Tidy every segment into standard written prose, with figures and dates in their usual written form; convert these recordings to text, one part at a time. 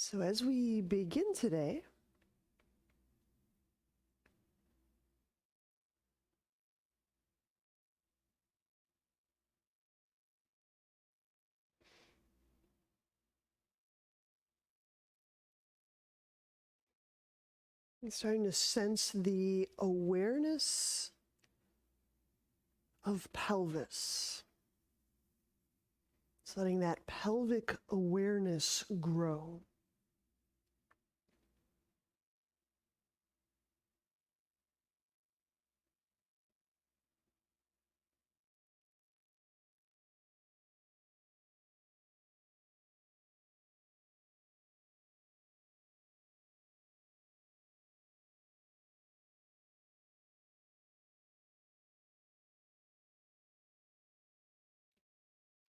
So as we begin today, I'm starting to sense the awareness of pelvis. It's letting that pelvic awareness grow.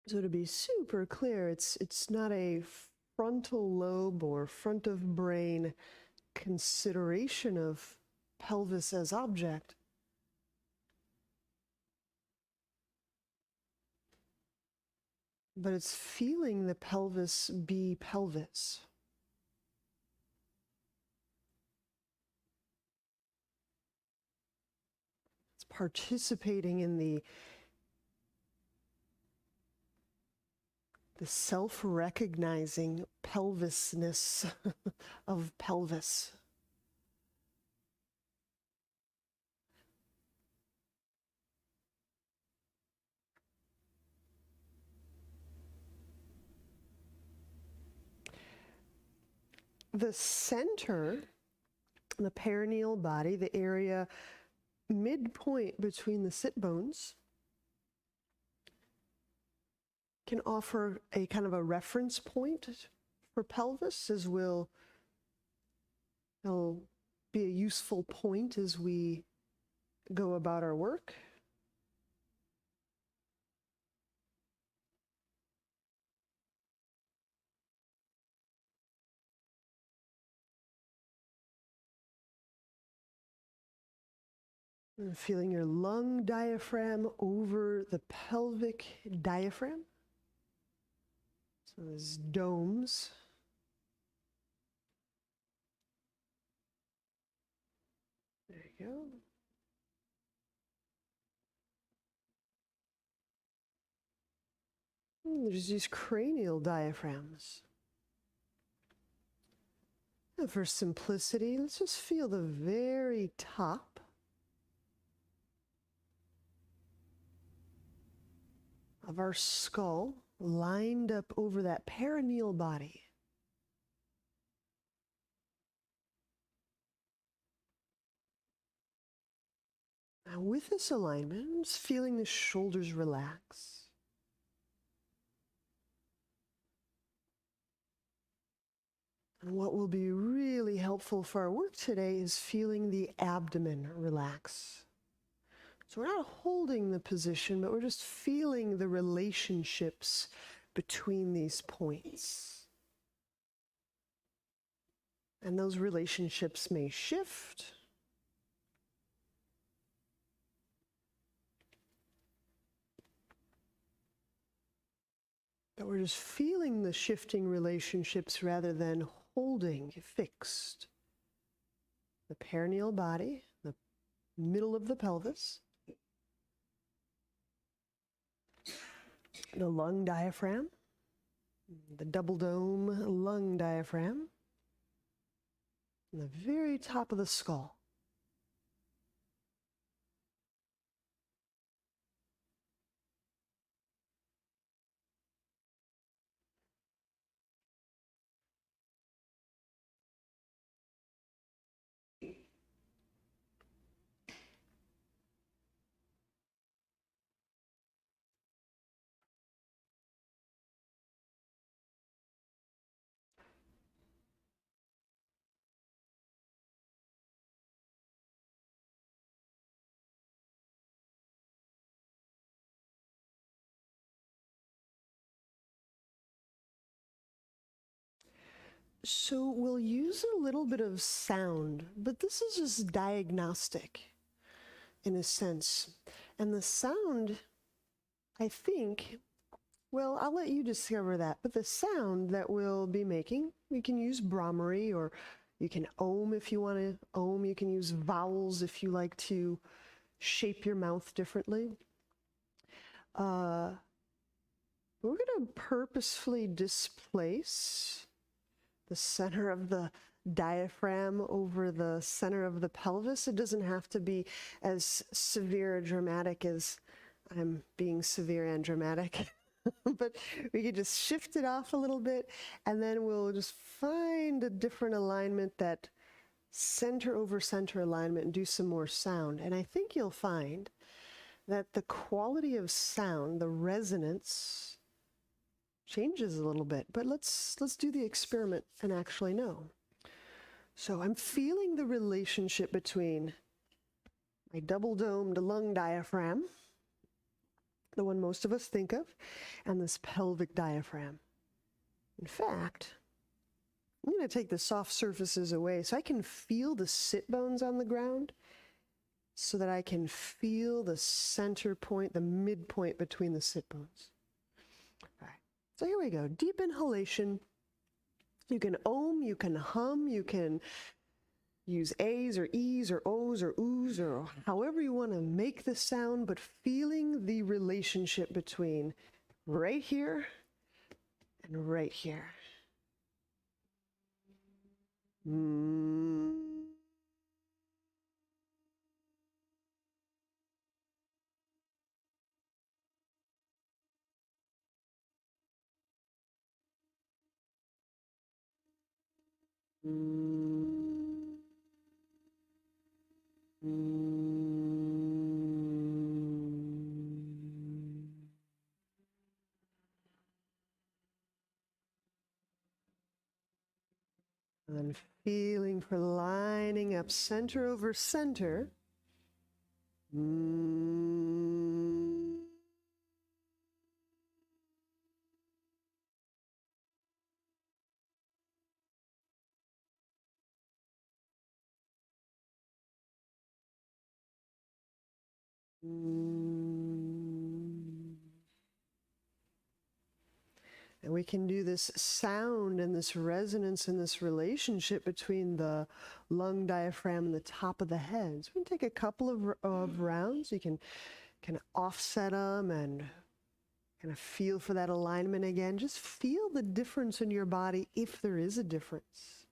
So to be super clear, it's not a frontal lobe or front of brain consideration of pelvis as object. But it's feeling the pelvis be pelvis. It's participating in the self-recognizing pelvisness of pelvis. The center, the perineal body, the area midpoint between the sit bones, can offer a kind of a reference point for pelvis, as it'll be a useful point as we go about our work. And feeling your lung diaphragm over the pelvic diaphragm. So there's domes. There you go. And there's these cranial diaphragms. And for simplicity, let's just feel the very top of our skull lined up over that perineal body. Now with this alignment, I'm just feeling the shoulders relax. And what will be really helpful for our work today is feeling the abdomen relax. So we're not holding the position, but we're just feeling the relationships between these points. And those relationships may shift. But we're just feeling the shifting relationships rather than holding fixed. The perineal body, the middle of the pelvis, the lung diaphragm, the double dome lung diaphragm, and the very top of the skull. So we'll use a little bit of sound, but this is just diagnostic in a sense. And the sound, I think, Well, I'll let you discover that. But the sound that we'll be making, we can use Brahmari, or you can Om if you want to Om. You can use vowels if you like to shape your mouth differently. We're going to purposefully displace the center of the diaphragm over the center of the pelvis. It doesn't have to be as severe or dramatic as I'm being severe and dramatic. But we could just shift it off a little bit, and then we'll just find a different alignment, that center over center alignment, and do some more sound. And I think you'll find that the quality of sound, the resonance, changes a little bit. But let's do the experiment and actually know. So I'm feeling the relationship between my double-domed lung diaphragm, the one most of us think of, and this pelvic diaphragm. In fact, I'm going to take the soft surfaces away so I can feel the sit bones on the ground, so that I can feel the center point, the midpoint between the sit bones. All right, so here we go. Deep inhalation. You can Om, you can hum, you can use A's or E's or O's or Oo's, or however you want to make the sound, but feeling the relationship between right here and right here. And then feeling for lining up center over center. And we can do this sound and this resonance and this relationship between the lung diaphragm and the top of the head. So we can take a couple of rounds. You can kind of offset them and kind of feel for that alignment again. Just feel the difference in your body if there is a difference.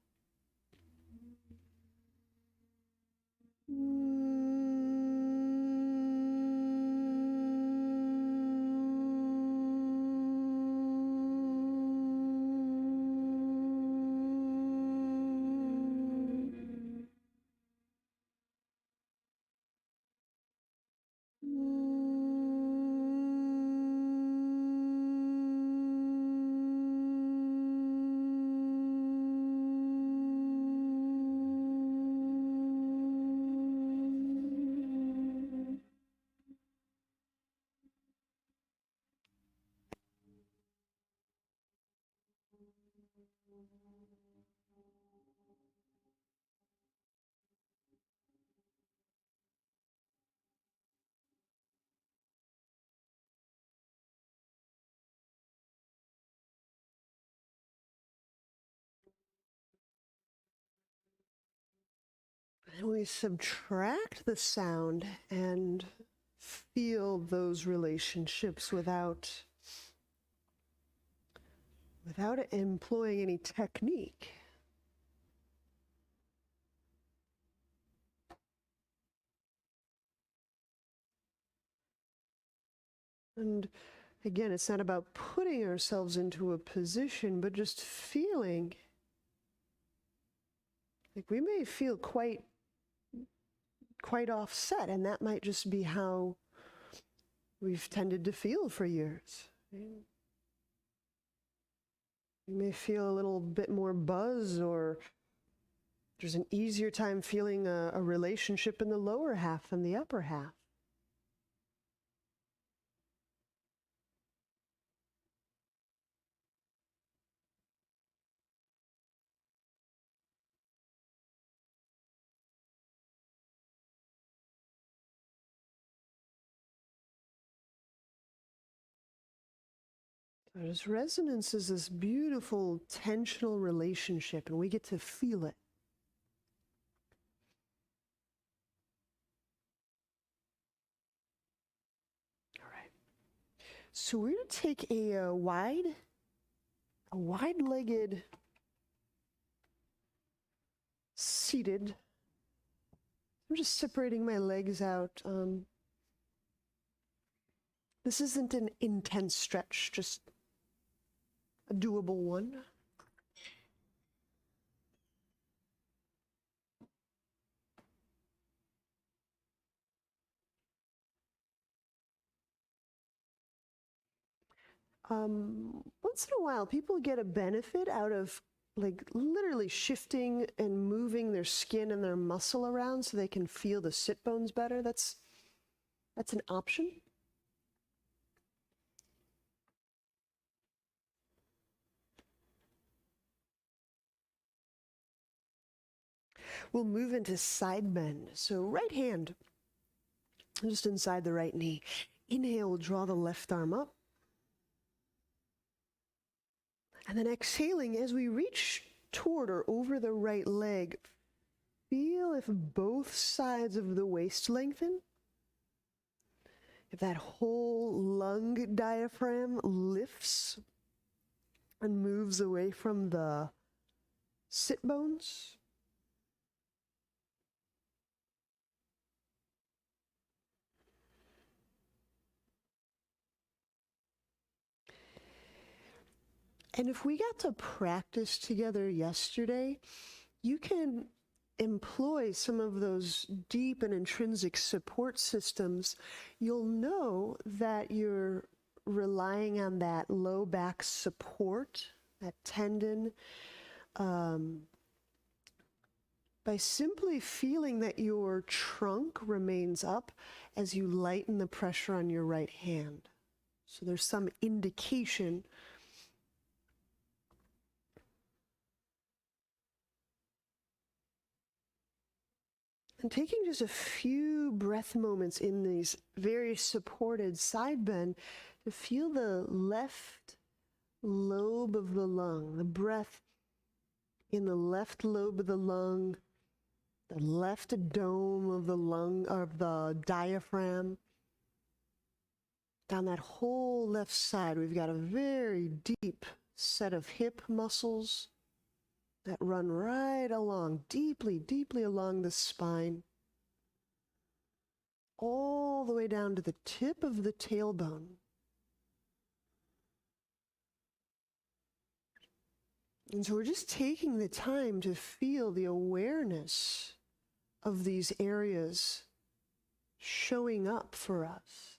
And we subtract the sound and feel those relationships without employing any technique. And again, it's not about putting ourselves into a position, but just feeling. Like we may feel quite offset, and that might just be how we've tended to feel for years. You may feel a little bit more buzz, or there's an easier time feeling a relationship in the lower half than the upper half. This resonance is this beautiful tensional relationship, and we get to feel it. All right. So we're going to take a wide-legged, seated. I'm just separating my legs out. This isn't an intense stretch, just a doable one. Once in a while, people get a benefit out of like literally shifting and moving their skin and their muscle around so they can feel the sit bones better. That's an option. We'll move into side bend. So right hand, just inside the right knee. Inhale, draw the left arm up. And then exhaling, as we reach toward or over the right leg, feel if both sides of the waist lengthen. If that whole lung diaphragm lifts and moves away from the sit bones. And if we got to practice together yesterday, you can employ some of those deep and intrinsic support systems. You'll know that you're relying on that low back support, that tendon, by simply feeling that your trunk remains up as you lighten the pressure on your right hand. So there's some indication. And taking just a few breath moments in these very supported side bend to feel the left lobe of the lung, the breath in the left lobe of the lung, the left dome of the lung, of the diaphragm. Down that whole left side, we've got a very deep set of hip muscles that run right along, deeply, deeply along the spine, all the way down to the tip of the tailbone. And so we're just taking the time to feel the awareness of these areas showing up for us.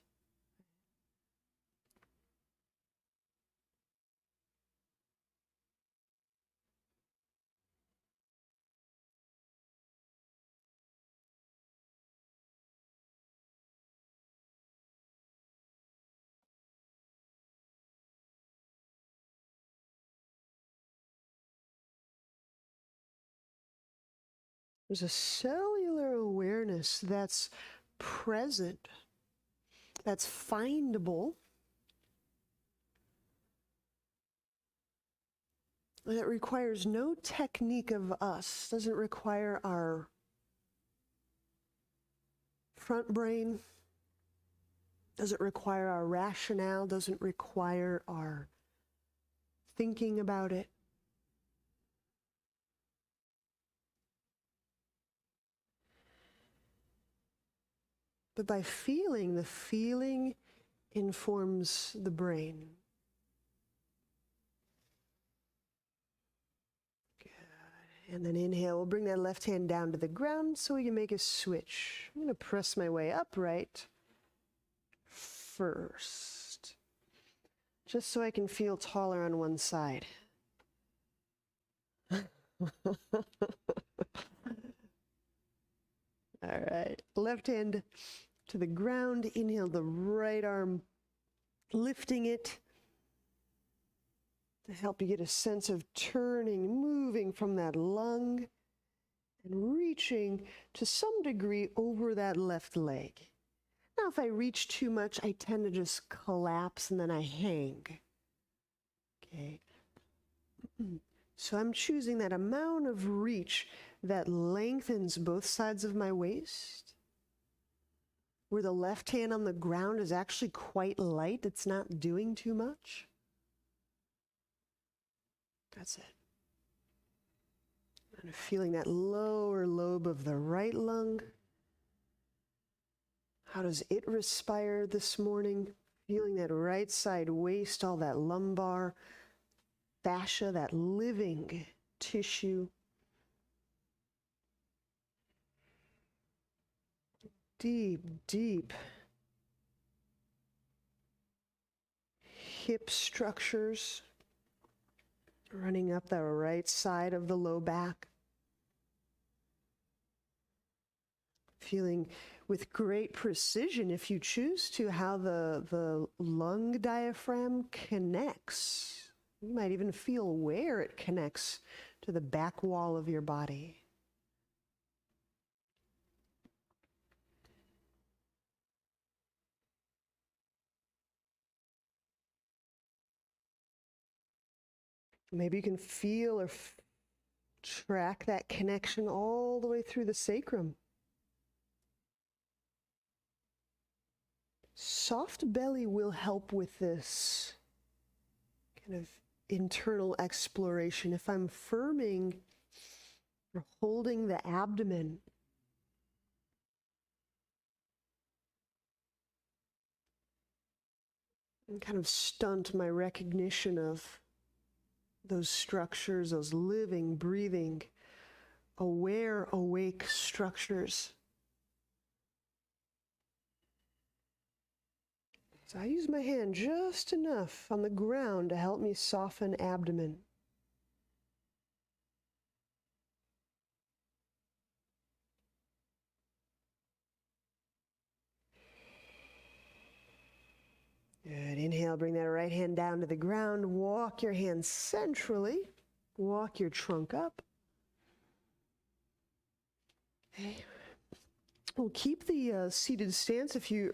There's a cellular awareness that's present, that's findable, and it requires no technique of us, doesn't require our front brain, doesn't require our rationale, doesn't require our thinking about it. But by feeling, the feeling informs the brain. Good. And then inhale, we'll bring that left hand down to the ground so we can make a switch. I'm going to press my way upright first, just so I can feel taller on one side. All right, left hand to the ground. Inhale the right arm, lifting it to help you get a sense of turning, moving from that lung and reaching to some degree over that left leg. Now, if I reach too much, I tend to just collapse and then I hang. Okay. So I'm choosing that amount of reach that lengthens both sides of my waist, where the left hand on the ground is actually quite light. It's not doing too much. That's it. And feeling that lower lobe of the right lung. How does it respire this morning? Feeling that right side waist, all that lumbar fascia, that living tissue. Deep, deep hip structures running up the right side of the low back. Feeling with great precision, if you choose to, how the lung diaphragm connects. You might even feel where it connects to the back wall of your body. Maybe you can feel or track that connection all the way through the sacrum. Soft belly will help with this kind of internal exploration. If I'm firming or holding the abdomen, and kind of stunt my recognition of those structures, those living, breathing, aware, awake structures. So I use my hand just enough on the ground to help me soften abdomen. Good. Inhale, bring that right hand down to the ground. Walk your hands centrally. Walk your trunk up. Okay. We'll keep the seated stance if you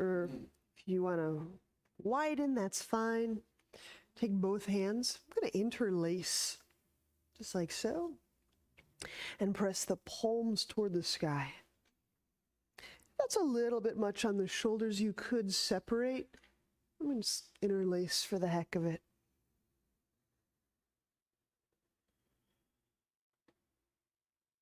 want to widen, that's fine. Take both hands. I'm going to interlace, just like so, and press the palms toward the sky. That's a little bit much on the shoulders. You could separate. I'm going to just interlace for the heck of it.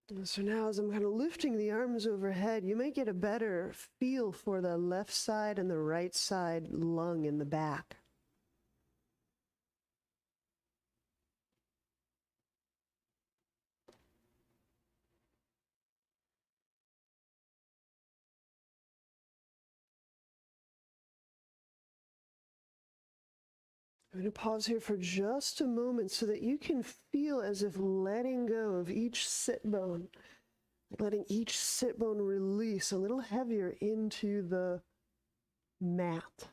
And so now as I'm kind of lifting the arms overhead, you may get a better feel for the left side and the right side lung in the back. I'm going to pause here for just a moment so that you can feel as if letting go of each sit bone, letting each sit bone release a little heavier into the mat.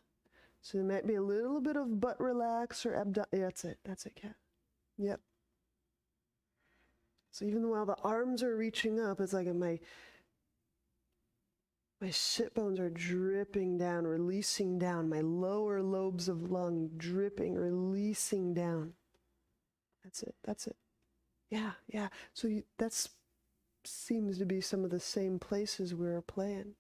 So there might be a little bit of butt relax or abdomen. Yeah, that's it, cat. Yep. So even while the arms are reaching up, it's like my sit bones are dripping down, releasing down. My lower lobes of lung dripping, releasing down. That's it. Yeah. So that's seems to be some of the same places we're playing.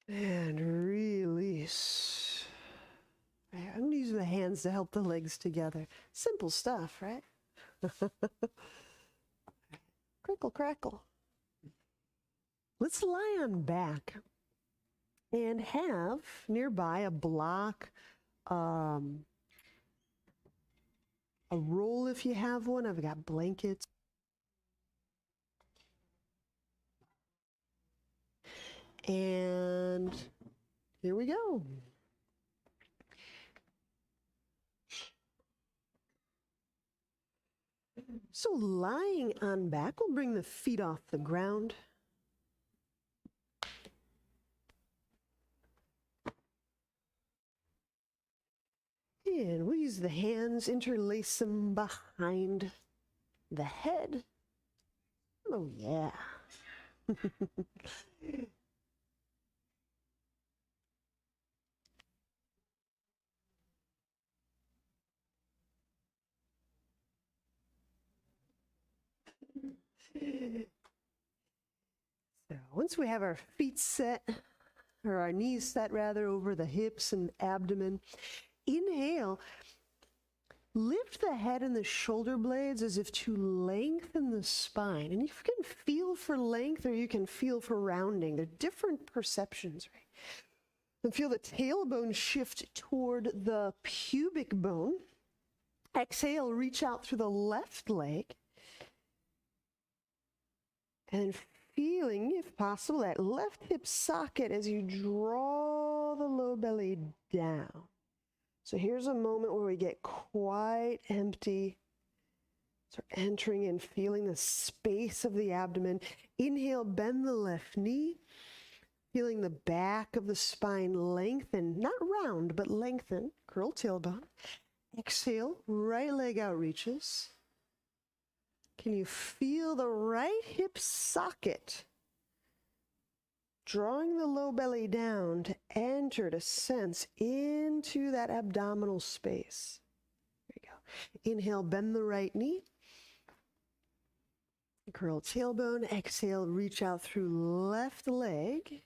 And release. I'm going to use the hands to help the legs together. Simple stuff, right? Crickle, crackle. Let's lie on back and have nearby a block, a roll if you have one. I've got blankets. And here we go. So lying on back, we'll bring the feet off the ground. And we'll use the hands, interlace them behind the head. Oh yeah. So once we have our feet set, or our knees set rather, over the hips and abdomen, inhale, lift the head and the shoulder blades as if to lengthen the spine. And you can feel for length or you can feel for rounding. They're different perceptions, right? And feel the tailbone shift toward the pubic bone. Exhale, reach out through the left leg. And feeling, if possible, that left hip socket as you draw the low belly down. So here's a moment where we get quite empty. So entering and feeling the space of the abdomen. Inhale, bend the left knee. Feeling the back of the spine lengthen, not round, but lengthen. Curl tailbone. Exhale, right leg out reaches. Can you feel the right hip socket? Drawing the low belly down to enter, to sense into that abdominal space. There you go. Inhale, bend the right knee. Curl tailbone. Exhale, reach out through left leg.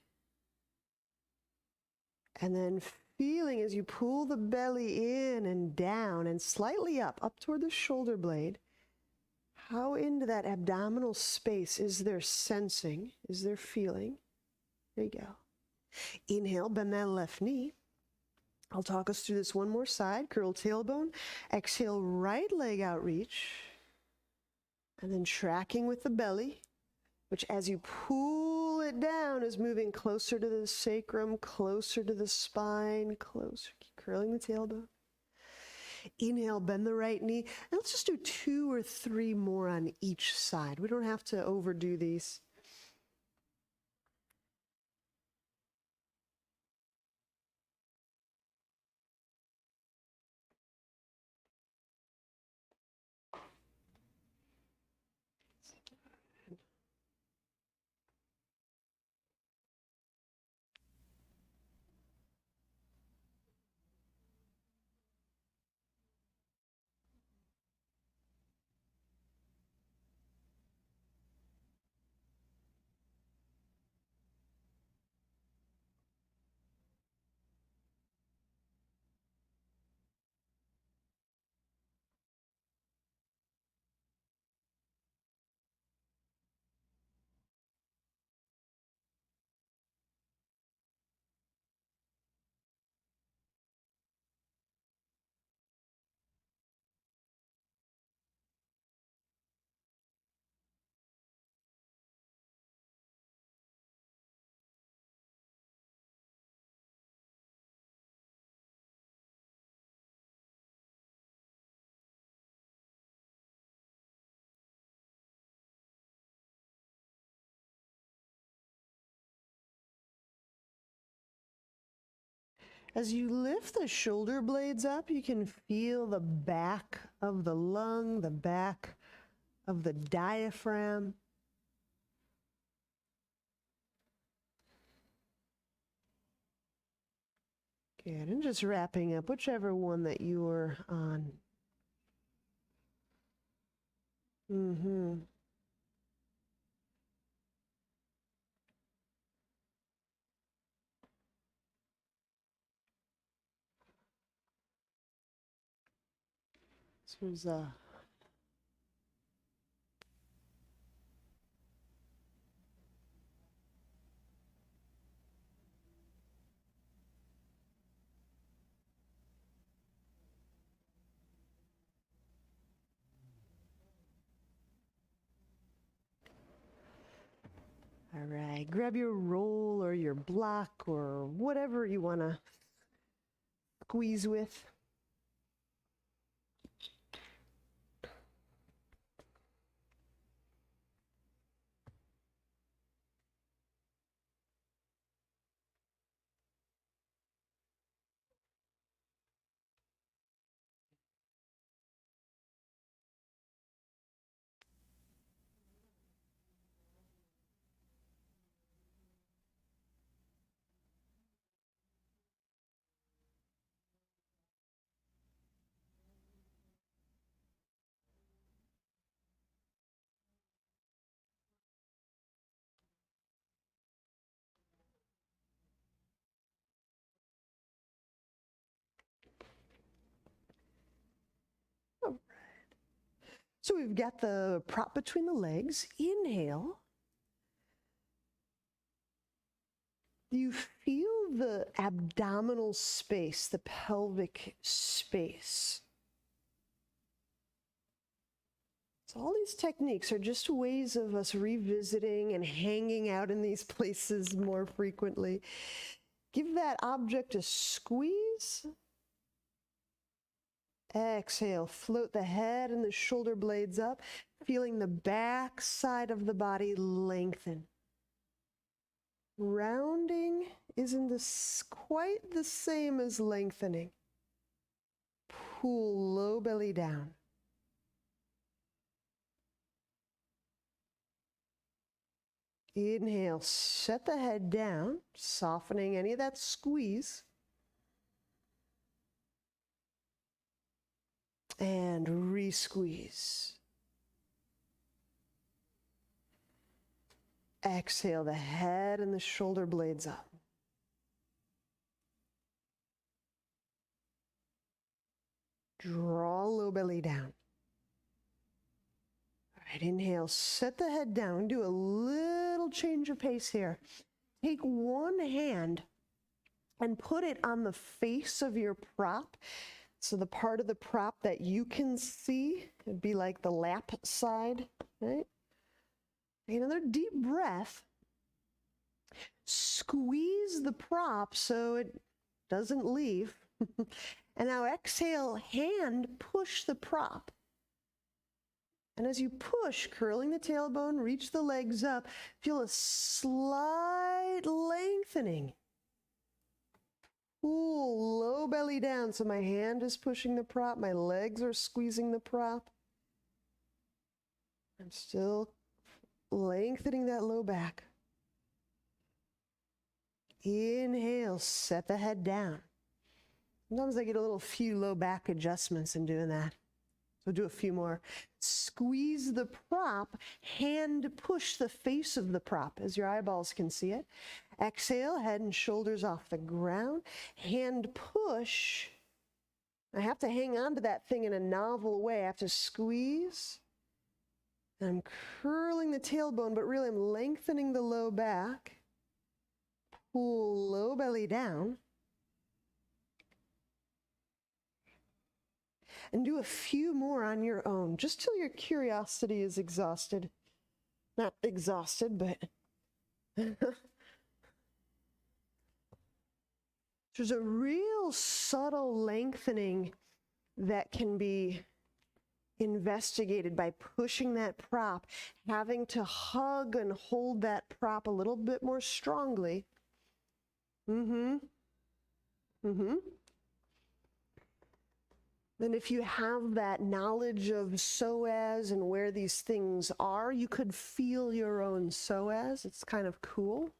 And then feeling as you pull the belly in and down and slightly up toward the shoulder blade. How into that abdominal space is there sensing? Is there feeling? There you go. Inhale, bend that left knee. I'll talk us through this one more side. Curl tailbone. Exhale, right leg out reach. And then tracking with the belly, which as you pull it down is moving closer to the sacrum, closer to the spine, closer. Keep curling the tailbone. Inhale, bend the right knee. And let's just do 2 or 3 more on each side. We don't have to overdo these. As you lift the shoulder blades up, you can feel the back of the lung, the back of the diaphragm. Good, and just wrapping up whichever one that you are on. This was all right. Grab your roll or your block or whatever you want to squeeze with. So we've got the prop between the legs. Inhale. You feel the abdominal space, the pelvic space. So all these techniques are just ways of us revisiting and hanging out in these places more frequently. Give that object a squeeze. Exhale, float the head and the shoulder blades up, feeling the back side of the body lengthen. Rounding isn't quite the same as lengthening. Pull low belly down. Inhale, set the head down, softening any of that squeeze. And re-squeeze. Exhale, the head and the shoulder blades up. Draw low belly down. All right, inhale, set the head down. Do a little change of pace here. Take one hand and put it on the face of your prop. So the part of the prop that you can see, it'd be like the lap side, right? Take another deep breath. Squeeze the prop so it doesn't leave. And now exhale, hand push the prop. And as you push, curling the tailbone, reach the legs up, feel a slight lengthening. Pull low belly down, so my hand is pushing the prop, my legs are squeezing the prop. I'm still lengthening that low back. Inhale, set the head down. Sometimes I get a few low back adjustments in doing that. So do a few more. Squeeze the prop, hand push the face of the prop as your eyeballs can see it. Exhale, head and shoulders off the ground. Hand push. I have to hang on to that thing in a novel way. I have to squeeze. And I'm curling the tailbone, but really I'm lengthening the low back. Pull low belly down. And do a few more on your own, just till your curiosity is exhausted. Not exhausted, but there's a real subtle lengthening that can be investigated by pushing that prop, having to hug and hold that prop a little bit more strongly. And if you have that knowledge of psoas and where these things are, you could feel your own psoas. It's kind of cool.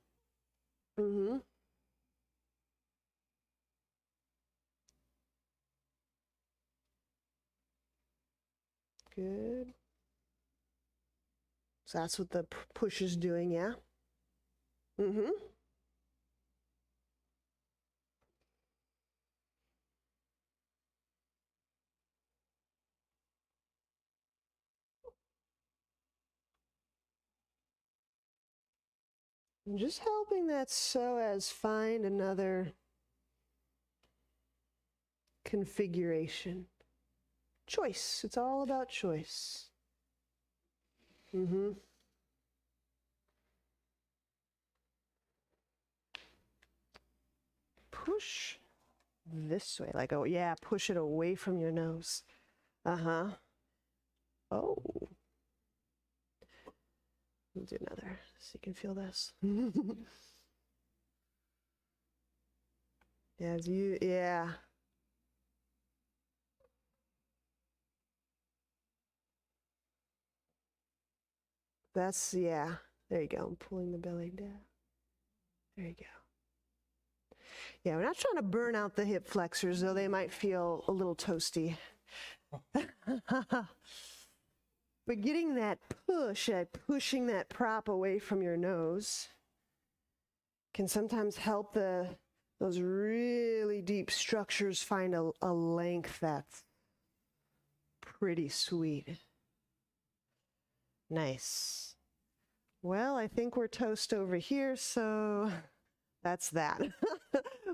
Good. So that's what the push is doing, yeah? I'm just helping that psoas find another configuration. Choice. It's all about choice. Push this way. Like, oh, yeah, push it away from your nose. Oh. We'll do another so you can feel this. Yeah. That's, yeah. There you go. I'm pulling the belly down. There you go. Yeah, we're not trying to burn out the hip flexors, though they might feel a little toasty. But getting that push, pushing that prop away from your nose can sometimes help those really deep structures find a length that's pretty sweet. Nice. Well, I think we're toast over here, so that's that.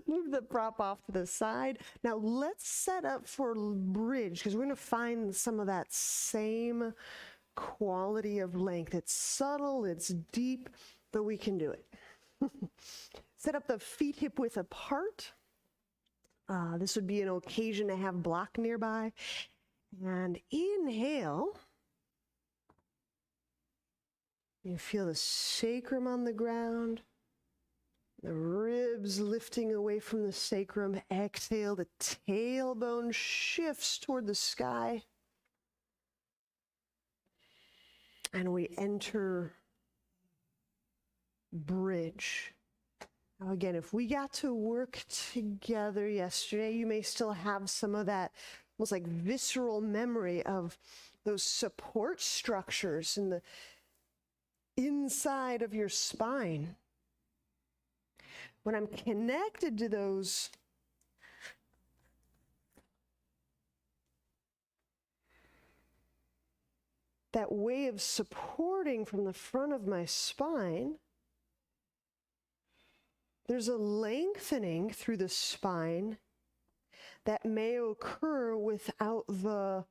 Move the prop off to the side. Now let's set up for bridge, because we're going to find some of that same quality of length. It's subtle, it's deep, but we can do it. Set up the feet hip width apart. This would be an occasion to have block nearby. And inhale. You feel the sacrum on the ground, the ribs lifting away from the sacrum. Exhale, the tailbone shifts toward the sky. And we enter bridge. Now again, if we got to work together yesterday, you may still have some of that almost like visceral memory of those support structures in the inside of your spine. When I'm connected to those, that way of supporting from the front of my spine, there's a lengthening through the spine that may occur without the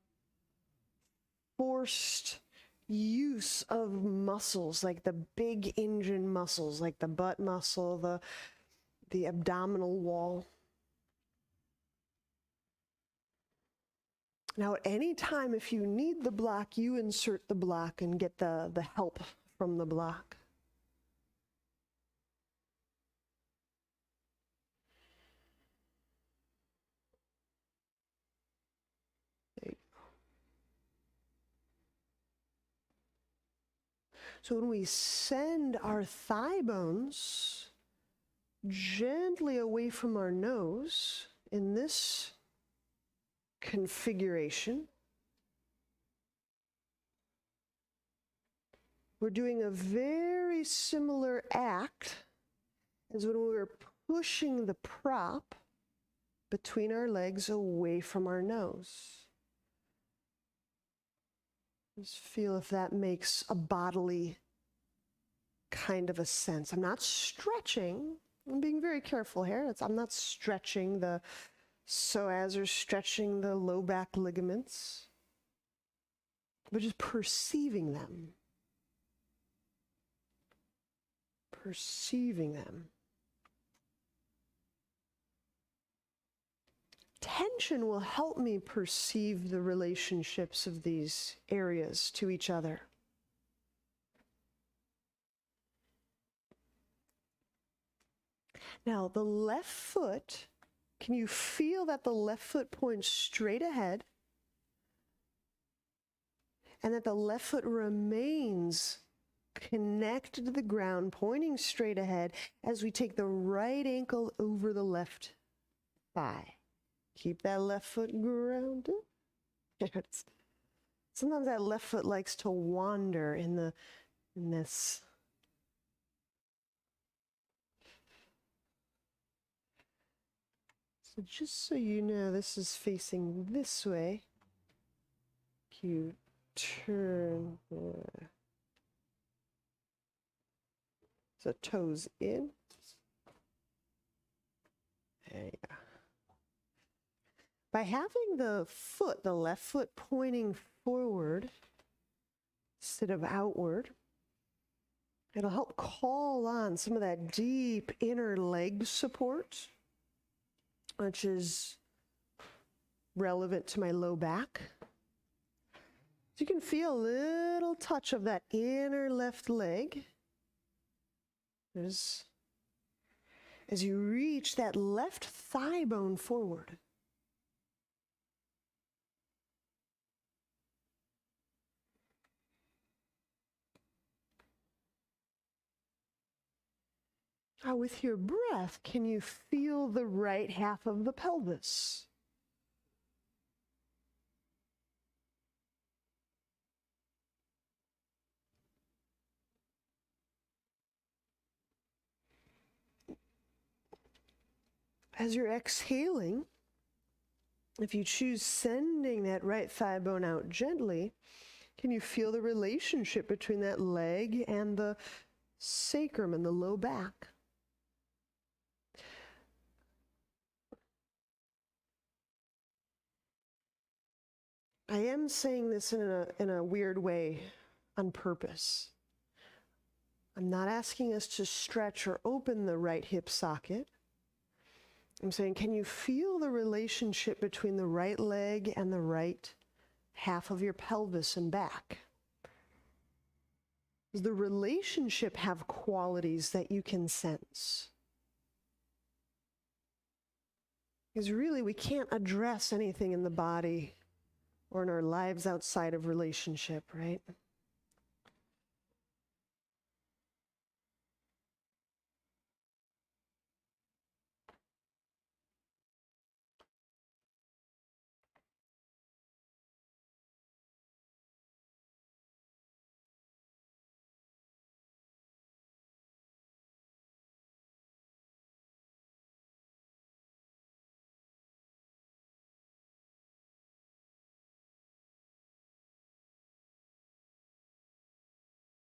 forced use of muscles, like the big engine muscles, like the butt muscle, the abdominal wall. Now, at any time, if you need the block, you insert the block and get the help from the block. So when we send our thigh bones gently away from our nose in this configuration, we're doing a very similar act as when we were pushing the prop between our legs away from our nose. Just feel if that makes a bodily kind of a sense. I'm not stretching. I'm being very careful here. I'm not stretching the psoas or stretching the low back ligaments, but just perceiving them. Perceiving them. Tension will help me perceive the relationships of these areas to each other. Now, the left foot, can you feel that the left foot points straight ahead and that the left foot remains connected to the ground, pointing straight ahead as we take the right ankle over the left thigh? Keep that left foot grounded. Sometimes that left foot likes to wander in this. So just so you know, this is facing this way. You turn. So toes in. There you go. By having the left foot pointing forward instead of outward, it'll help call on some of that deep inner leg support, which is relevant to my low back. So you can feel a little touch of that inner left leg as you reach that left thigh bone forward. Now, with your breath, can you feel the right half of the pelvis? As you're exhaling, if you choose sending that right thigh bone out gently, Can you feel the relationship between that leg and the sacrum and the low back? I am saying this in a weird way on purpose. I'm not asking us to stretch or open the right hip socket. I'm saying, can you feel the relationship between the right leg and the right half of your pelvis and back? Does the relationship have qualities that you can sense? Because really, we can't address anything in the body or in our lives outside of relationship, right?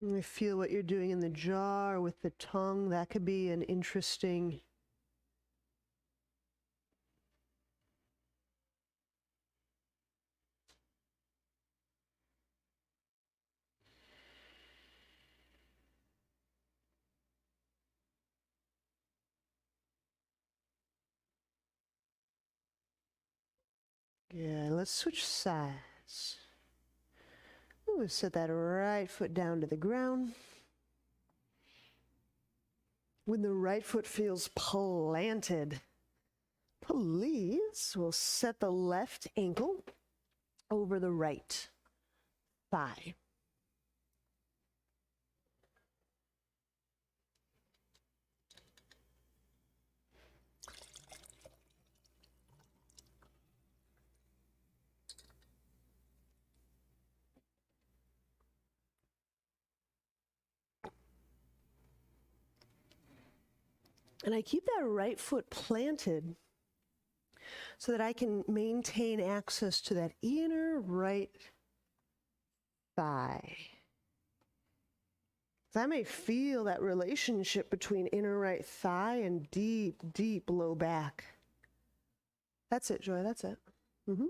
And I feel what you're doing in the jaw or with the tongue. That could be an interesting Yeah, let's switch sides. Ooh, set that right foot down to the ground. When the right foot feels planted, please, we'll set the left ankle over the right thigh. And I keep that right foot planted so that I can maintain access to that inner right thigh. So I may feel that relationship between inner right thigh and deep, deep low back. That's it, Joy, that's it. Mm-hmm.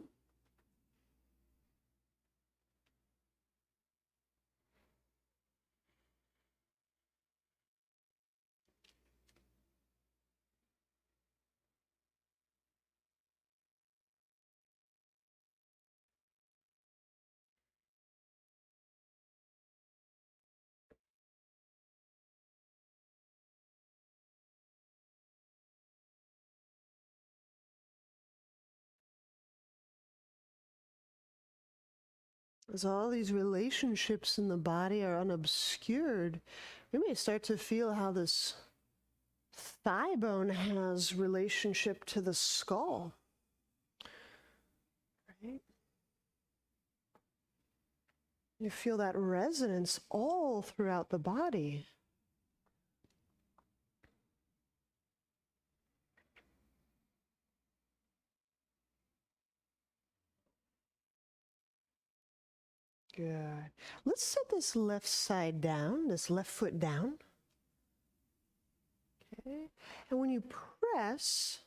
As all these relationships in the body are unobscured, we may start to feel how this thigh bone has relationship to the skull. Right? You feel that resonance all throughout the body. Good. Let's set this left side down, this left foot down. Okay. And when you press,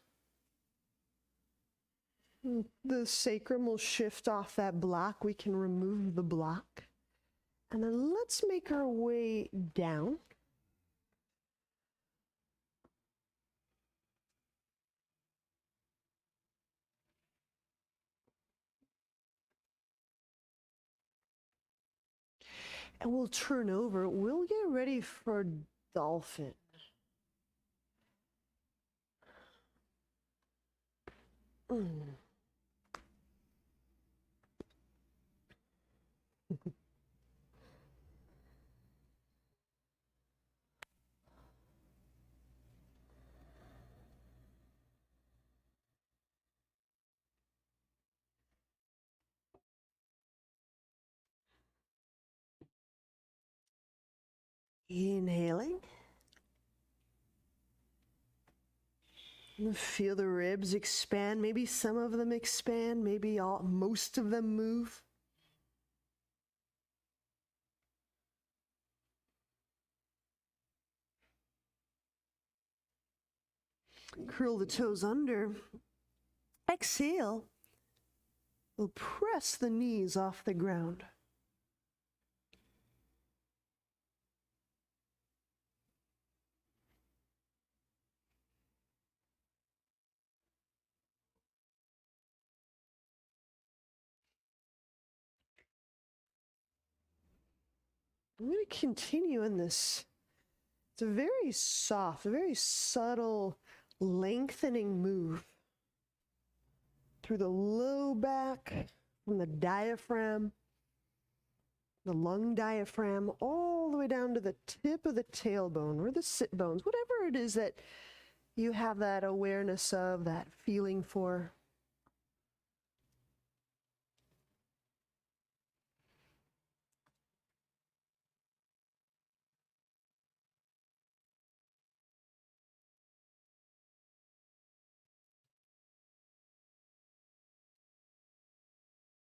the sacrum will shift off that block. We can remove the block. And then let's make our way down. And we'll turn over. We'll get ready for Dolphin. Inhaling. Feel the ribs expand. Maybe some of them expand. Maybe most of them move. Curl the toes under. Exhale. We'll press the knees off the ground. I'm going to continue in this. It's a very soft, a very subtle lengthening move through the low back, from the diaphragm, the lung diaphragm, all the way down to the tip of the tailbone or the sit bones, whatever it is that you have that awareness of, that feeling for.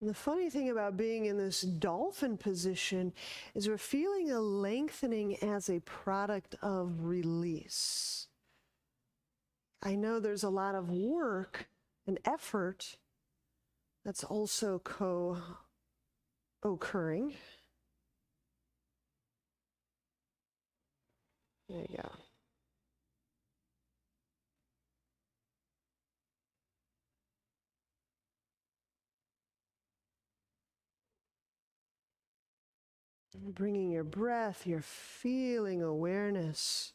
And the funny thing about being in this dolphin position is we're feeling a lengthening as a product of release. I know there's a lot of work and effort that's also co-occurring. There you go. Bringing your breath, your feeling awareness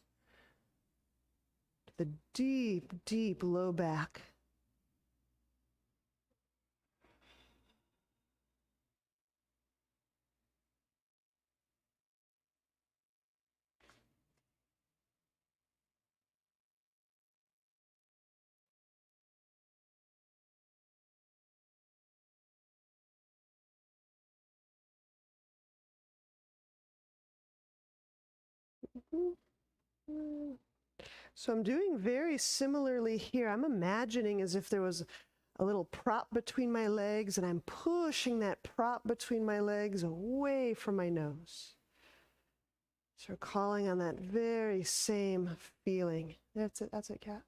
to the deep, deep low back. So I'm doing very similarly here. I'm imagining as if there was a little prop between my legs, and I'm pushing that prop between my legs away from my nose. So we're calling on that very same feeling. That's it, Kat.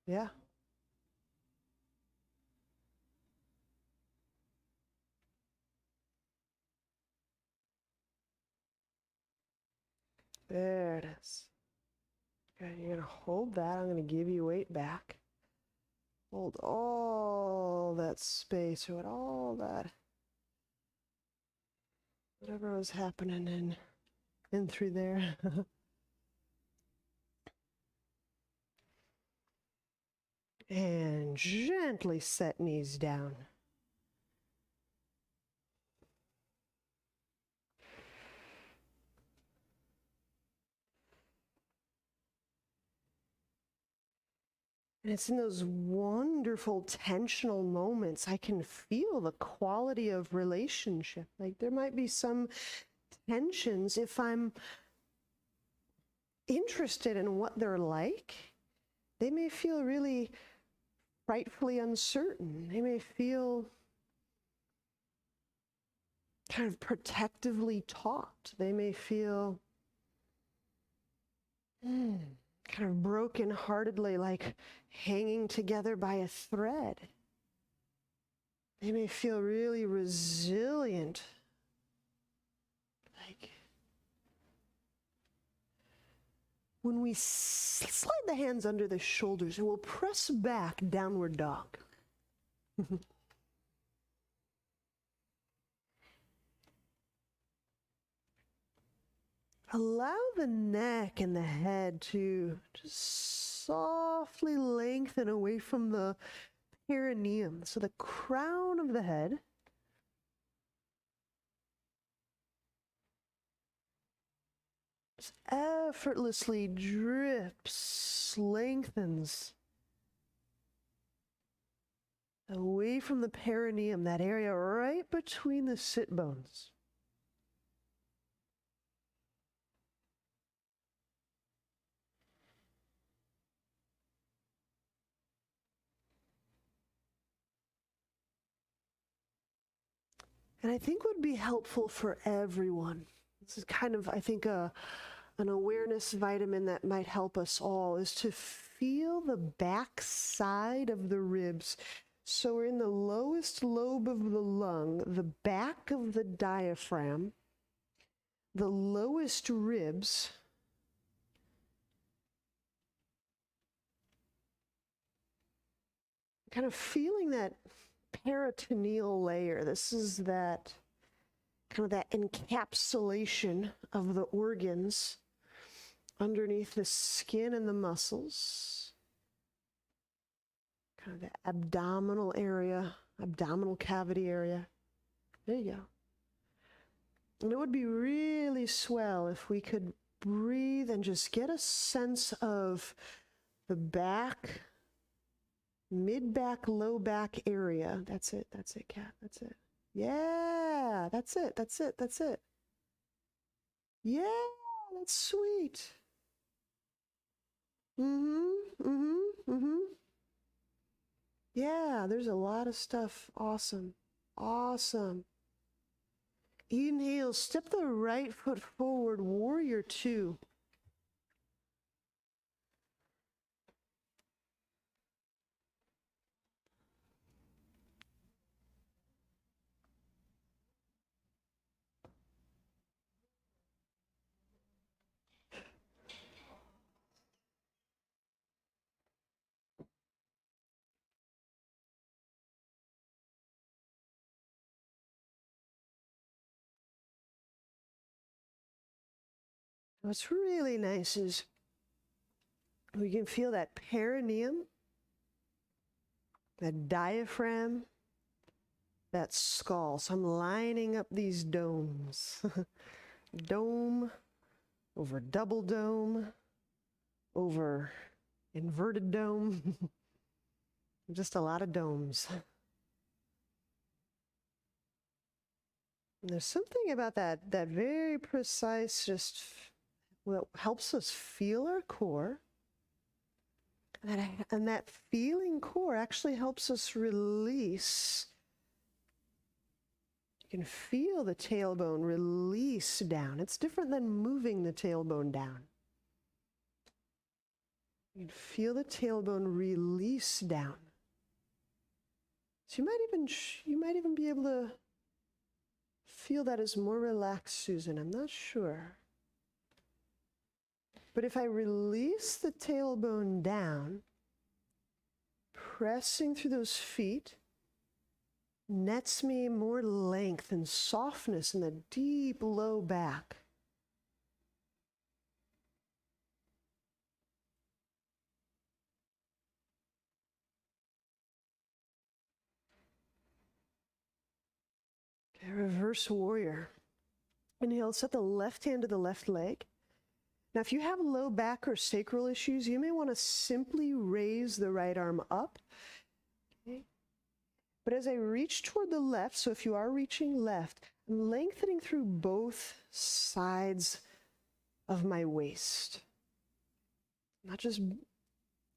Yeah. There it is. Okay, you're going to hold that. I'm going to give you weight back. Hold all that space, or all that, whatever was happening in through there. And gently set knees down. And it's in those wonderful tensional moments I can feel the quality of relationship. Like there might be some tensions if I'm interested in what they're like. They may feel really frightfully uncertain. They may feel kind of protectively taut. They may feel kind of broken-heartedly, like hanging together by a thread. They may feel really resilient, like when we slide the hands under the shoulders and we'll press back, downward dog. Allow the neck and the head to just softly lengthen away from the perineum. So the crown of the head just effortlessly drips, lengthens away from the perineum, that area right between the sit bones. And I think would be helpful for everyone This is kind of, I think, an awareness vitamin that might help us all, is to feel the back side of the ribs. So we're in the lowest lobe of the lung, the back of the diaphragm, the lowest ribs. Kind of feeling that peritoneal layer. This is that kind of that encapsulation of the organs underneath the skin and the muscles. Kind of the abdominal area, abdominal cavity area. There you go. And it would be really swell if we could breathe and just get a sense of the back, mid-back, low back area. That's it, Kat, that's it. Yeah, that's it. Yeah, that's sweet. Yeah, there's a lot of stuff. Awesome. Inhale, step the right foot forward, warrior two. What's really nice is we can feel that perineum, that diaphragm, that skull. So I'm lining up these domes. Dome over double dome over inverted dome. Just a lot of domes. And there's something about that very precise, just what helps us feel our core. And that feeling core actually helps us release. You can feel the tailbone release down. It's different than moving the tailbone down. You can feel the tailbone release down. So you might even be able to feel that as more relaxed, Susan. I'm not sure. But if I release the tailbone down, pressing through those feet nets me more length and softness in the deep low back. Okay, reverse warrior. Inhale, set the left hand to the left leg. Now, if you have low back or sacral issues, you may want to simply raise the right arm up. Okay. But as I reach toward the left, so if you are reaching left, I'm lengthening through both sides of my waist. Not just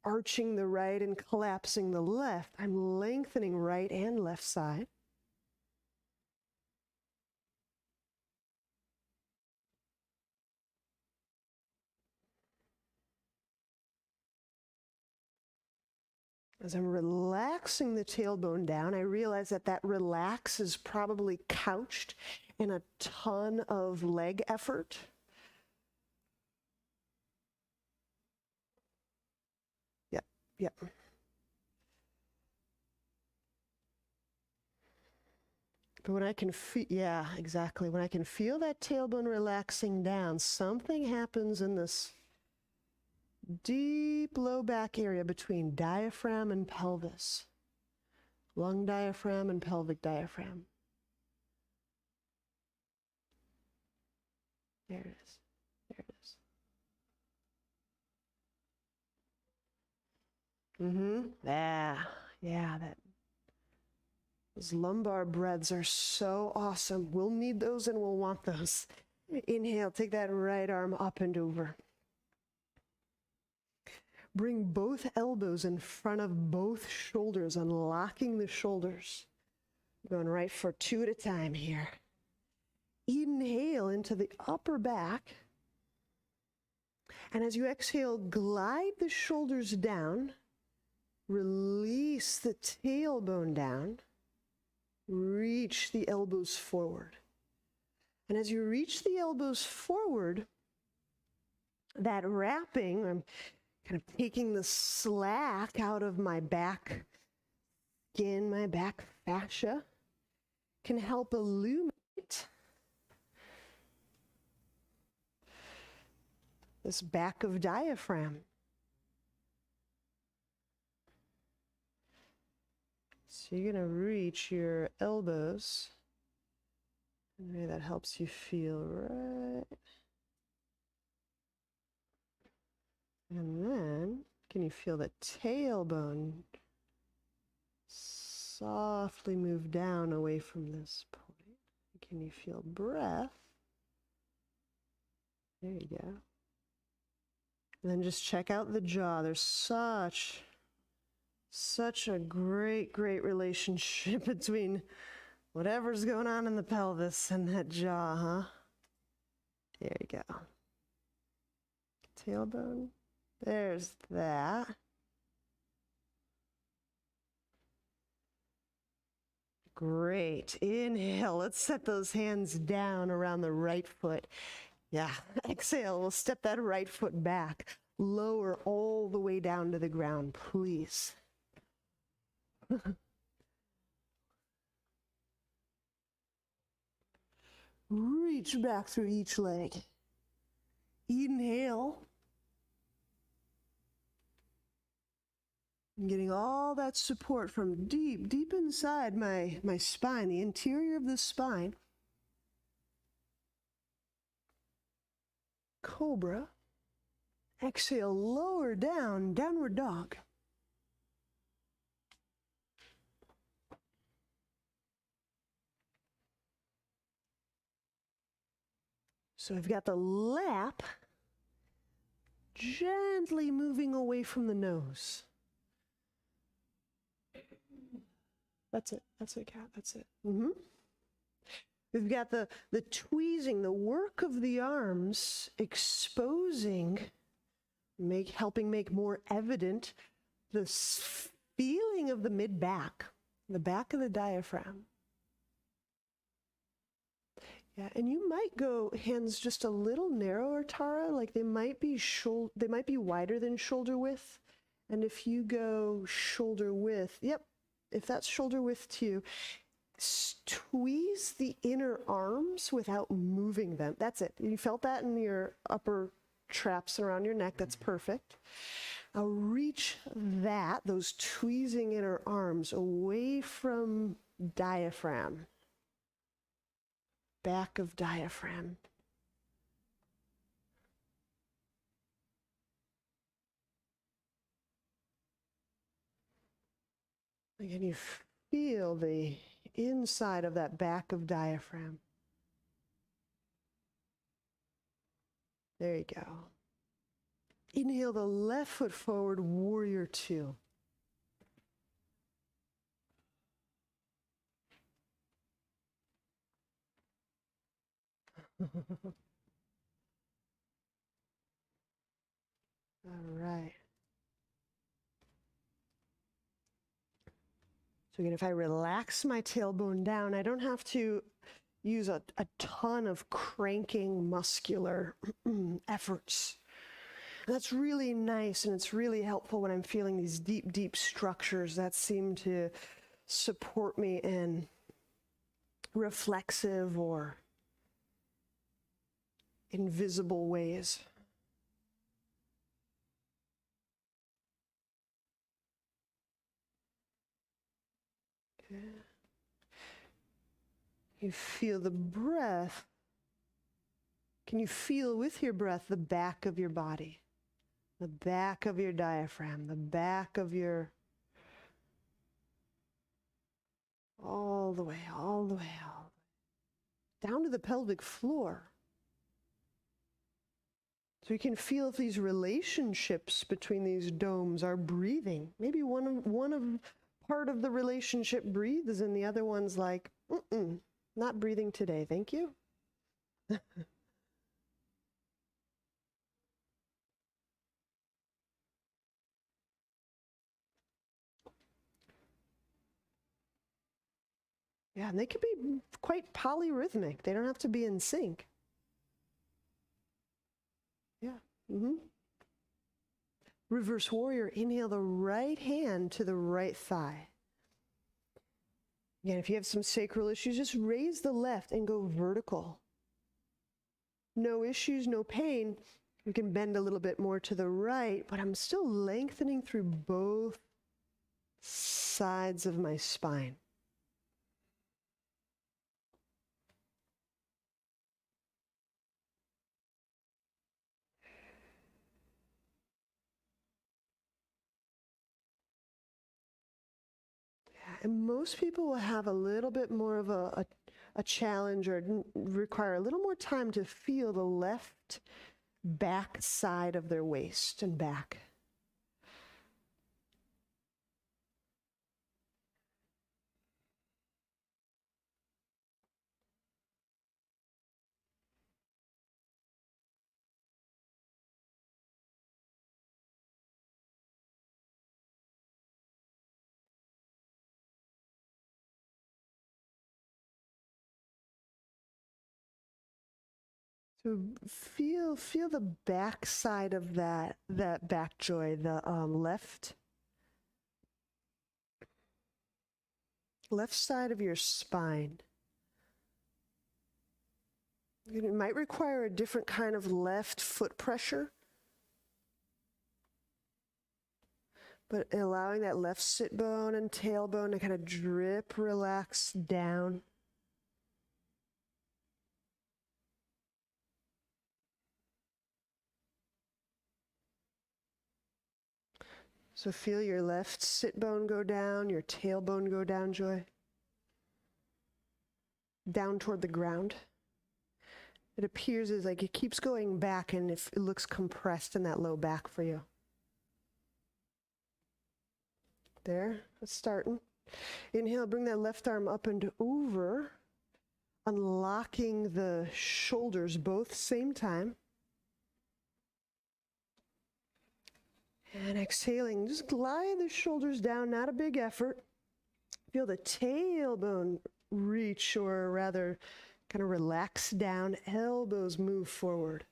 arching the right and collapsing the left. I'm lengthening right and left side. As I'm relaxing the tailbone down, I realize that relax is probably couched in a ton of leg effort. Yep. But when I can feel, yeah, exactly. When I can feel that tailbone relaxing down, something happens in this deep low back area between diaphragm and pelvis. Lung diaphragm and pelvic diaphragm. There it is. Yeah, those lumbar breaths are so awesome. We'll need those and we'll want those. Inhale, take that right arm up and over. Bring both elbows in front of both shoulders, unlocking the shoulders. Going right for 2 at a time here. Inhale into the upper back. And as you exhale, glide the shoulders down. Release the tailbone down. Reach the elbows forward. And as you reach the elbows forward, that wrapping, I'm kind of taking the slack out of my back skin, my back fascia, can help illuminate this back of diaphragm. So you're going to reach your elbows. And maybe that helps you feel right. And then, can you feel the tailbone softly move down away from this point? Can you feel breath? There you go. And then just check out the jaw. There's such a great relationship between whatever's going on in the pelvis and that jaw, huh? There you go. Tailbone. There's that. Great. Inhale. Let's set those hands down around the right foot. Yeah. Exhale. We'll step that right foot back. Lower all the way down to the ground, please. Reach back through each leg. Inhale. I'm getting all that support from deep inside my spine, the interior of the spine. Cobra. Exhale, lower down, downward dog. So I've got the lap gently moving away from the nose. That's it, cat, that's it. We've got the tweezing, the work of the arms, exposing, helping make more evident the feeling of the mid-back, the back of the diaphragm. Yeah, and you might go hands just a little narrower, Tara, like they might be wider than shoulder width. And if you go shoulder width, yep, if that's shoulder width to you, tweeze the inner arms without moving them. That's it. You felt that in your upper traps around your neck. That's perfect. Now reach those tweezing inner arms away from diaphragm. Back of diaphragm. Again, you feel the inside of that back of diaphragm. There you go. Inhale the left foot forward, warrior two. All right. So again, if I relax my tailbone down, I don't have to use a ton of cranking muscular efforts. And that's really nice, and it's really helpful when I'm feeling these deep structures that seem to support me in reflexive or invisible ways. Okay. You feel the breath. Can you feel with your breath the back of your body? The back of your diaphragm, the back of your, all the way, down to the pelvic floor. So you can feel if these relationships between these domes are breathing. Maybe one of part of the relationship breathes and the other one's like, not breathing today, thank you. Yeah, and they can be quite polyrhythmic. They don't have to be in sync. Yeah. Mm-hmm. Reverse warrior, inhale the right hand to the right thigh. Again, if you have some sacral issues, just raise the left and go vertical. No issues, no pain. You can bend a little bit more to the right, but I'm still lengthening through both sides of my spine. And most people will have a little bit more of a challenge or require a little more time to feel the left back side of their waist and back. So feel the back side of that back joint, the left side of your spine. It might require a different kind of left foot pressure, but allowing that left sit bone and tailbone to kind of drip, relax down. So feel your left sit bone go down, your tailbone go down, Joy. Down toward the ground. It appears as like it keeps going back and it looks compressed in that low back for you. There, it's starting. Inhale, bring that left arm up and over, unlocking the shoulders both same time. And exhaling, just glide the shoulders down, not a big effort. Feel the tailbone reach, or rather kind of relax down, elbows move forward.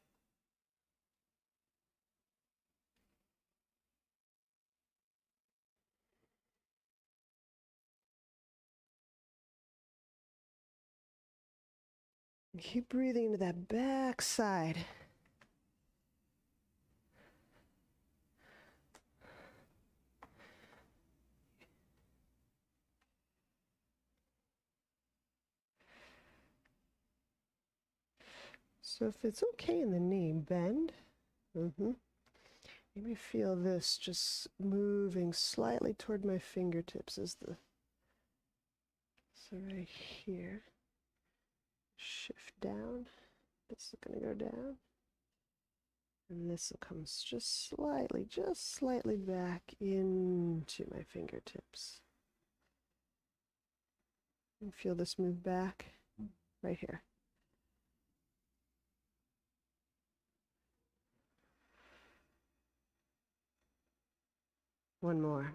Keep breathing into that back side. So if it's okay in the knee, bend. Maybe feel this just moving slightly toward my fingertips as the, so right here, shift down. This is going to go down. And this will come just slightly back into my fingertips. And feel this move back right here. One more.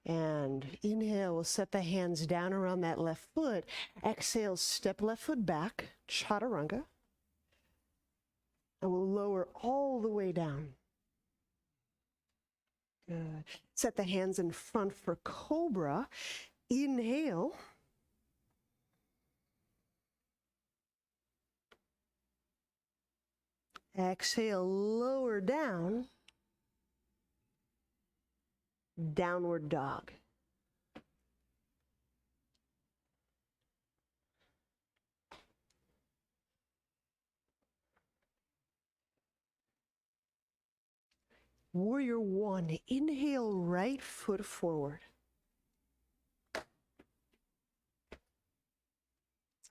And inhale, we'll set the hands down around that left foot. Exhale, step left foot back, chaturanga. And we'll lower all the way down. Good. Set the hands in front for cobra. Inhale. Exhale, lower down. Downward dog. Warrior one, inhale, right foot forward.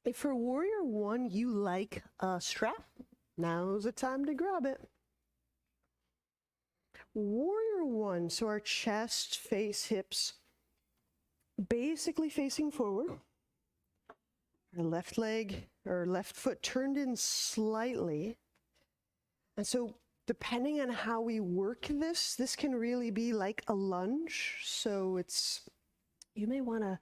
If for warrior one you like a strap, now's the time to grab it. Warrior one. So our chest, face, hips, basically facing forward. Our left leg or left foot turned in slightly. And so depending on how we work this can really be like a lunge. So you may want to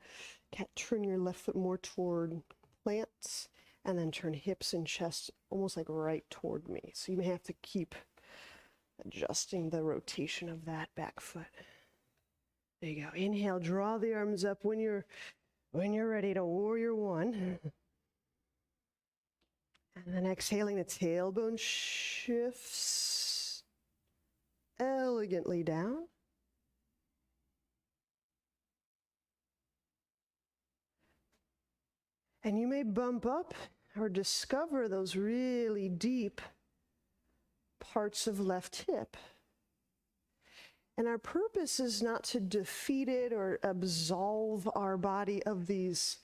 turn your left foot more toward plants and then turn hips and chest almost like right toward me. So you may have to keep adjusting the rotation of that back foot. There you go. Inhale, draw the arms up when you're ready to warrior one. And then exhaling, the tailbone shifts elegantly down. And you may bump up or discover those really deep parts of left hip. And our purpose is not to defeat it or absolve our body of these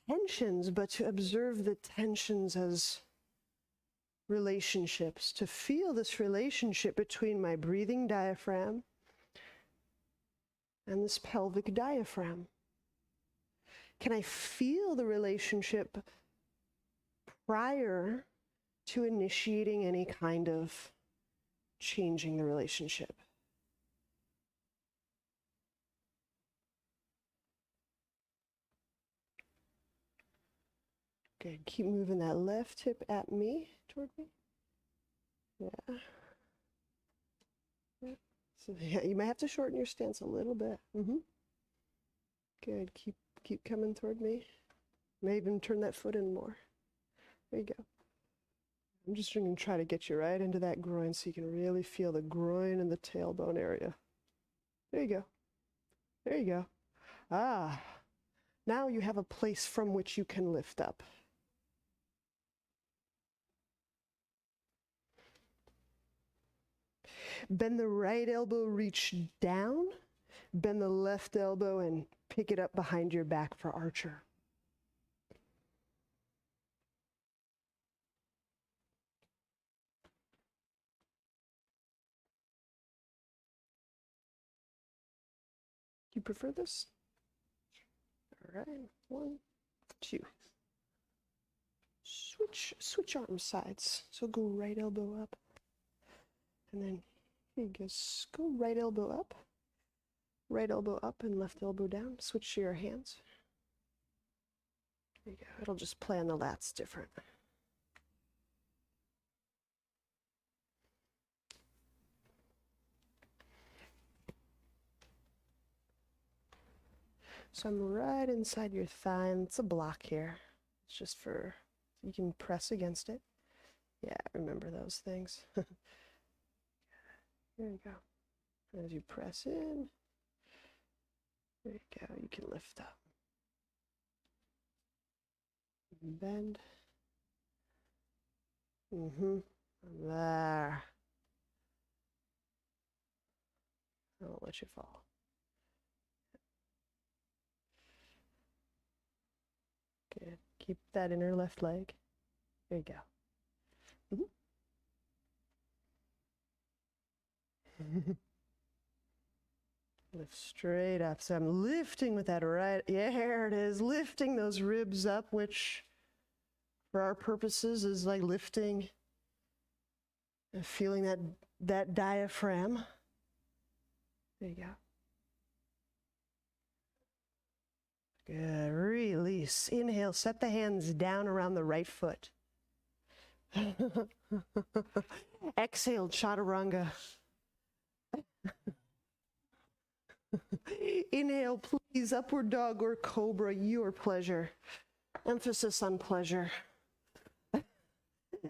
tensions, but to observe the tensions as relationships, to feel this relationship between my breathing diaphragm and this pelvic diaphragm. Can I feel the relationship prior to initiating any kind of changing the relationship? Good. Keep moving that left hip at me, toward me. Yeah. Yeah. So yeah, you might have to shorten your stance a little bit. Good. Keep coming toward me. May even turn that foot in more. There you go. I'm just going to try to get you right into that groin so you can really feel the groin and the tailbone area. There you go. There you go. Ah. Now you have a place from which you can lift up. Bend the right elbow, reach down. Bend the left elbow and pick it up behind your back for archer. Do you prefer this? All right, 1, 2. Switch arm sides. So go right elbow up. And then here you go right elbow up and left elbow down. Switch to your hands. There you go. It'll just play on the lats different. So I'm right inside your thigh, and it's a block here. It's just for, you can press against it. Yeah, remember those things. There you go. As you press in, there you go, you can lift up. Bend. There. I won't let you fall. Good. Keep that inner left leg. There you go. Lift straight up. So I'm lifting with that right, yeah, here it is, lifting those ribs up, which for our purposes is like lifting and feeling that diaphragm. There you go. Good. Release. Inhale. Set the hands down around the right foot. Exhale. Chaturanga. Inhale, please. Upward dog or cobra. Your pleasure. Emphasis on pleasure.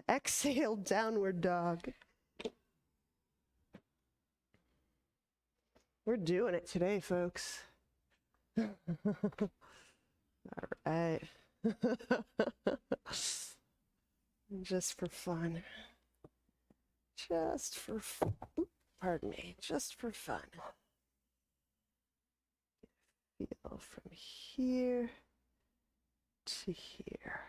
Exhale. Downward dog. We're doing it today, folks. All right. Just for fun. Just for fun. Pardon me. Just for fun. Feel from here to here.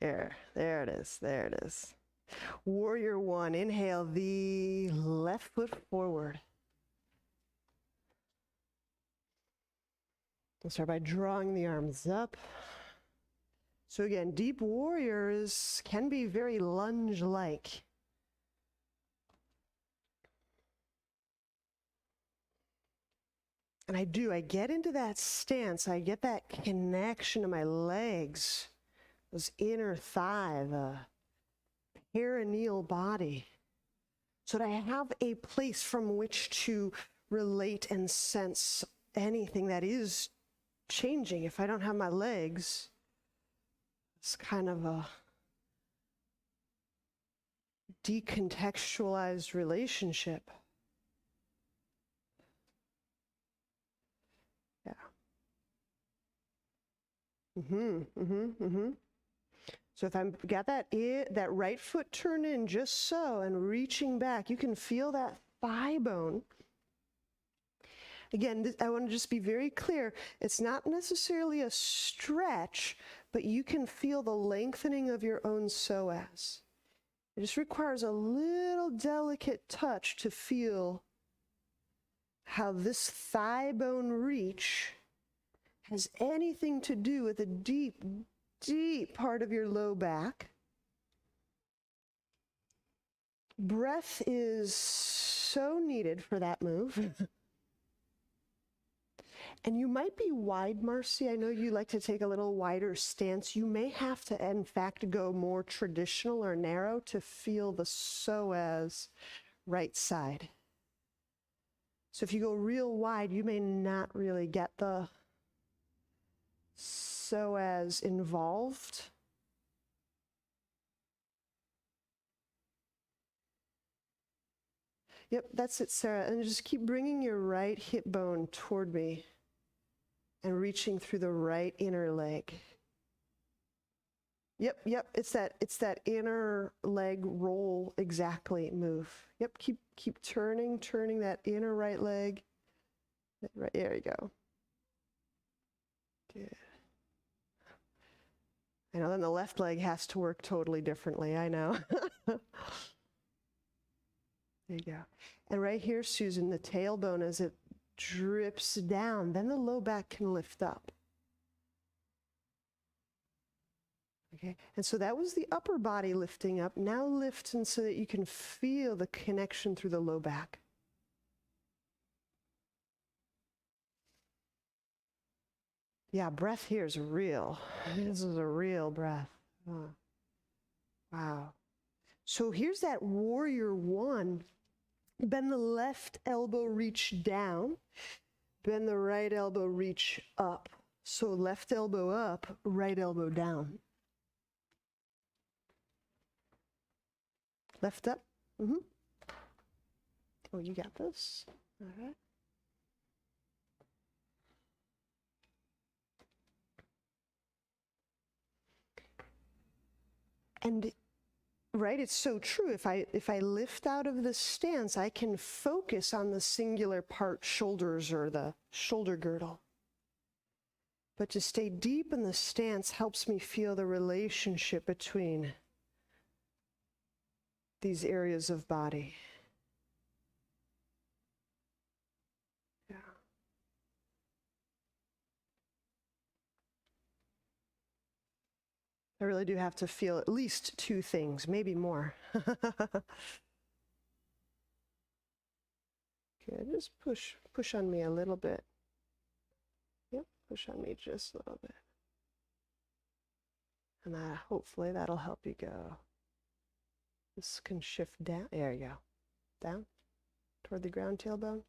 There it is. There it is. Warrior one. Inhale the left foot forward. We'll start by drawing the arms up. So again, deep warriors can be very lunge-like. And I get into that stance, I get that connection to my legs, those inner thigh, the perineal body, so that I have a place from which to relate and sense anything that is changing. If I don't have my legs, it's kind of a decontextualized relationship. Yeah. So if I've got that right foot turned in just so and reaching back, you can feel that thigh bone. Again, I want to just be very clear. It's not necessarily a stretch, but you can feel the lengthening of your own psoas. It just requires a little delicate touch to feel how this thigh bone reach has anything to do with a deep, deep part of your low back. Breath is so needed for that move. And you might be wide, Marcy. I know you like to take a little wider stance. You may have to, in fact, go more traditional or narrow to feel the psoas right side. So if you go real wide, you may not really get the psoas involved. Yep, that's it, Sarah. And just keep bringing your right hip bone toward me and reaching through the right inner leg. Yep, it's that inner leg roll exactly move. Yep, keep turning that inner right leg. Right, there you go. Good. I know then the left leg has to work totally differently, I know. There you go. And right here, Susan, the tailbone as it drips down, then the low back can lift up. Okay, and so that was the upper body lifting up. Now lift and so that you can feel the connection through the low back. Yeah, breath here is real. This is a real breath. Oh. Wow. So here's that warrior one. Bend the left elbow, reach down. Bend the right elbow, reach up. So left elbow up, right elbow down. Left up. Oh, you got this. All right. And right, it's so true. If I lift out of this stance, I can focus on the singular part, shoulders or the shoulder girdle. But to stay deep in the stance helps me feel the relationship between these areas of body. Yeah. I really do have to feel at least two things, maybe more. Good, just push on me a little bit. Yep, push on me just a little bit. And hopefully that'll help you go. This can shift down. There you go. Down toward the ground tailbone.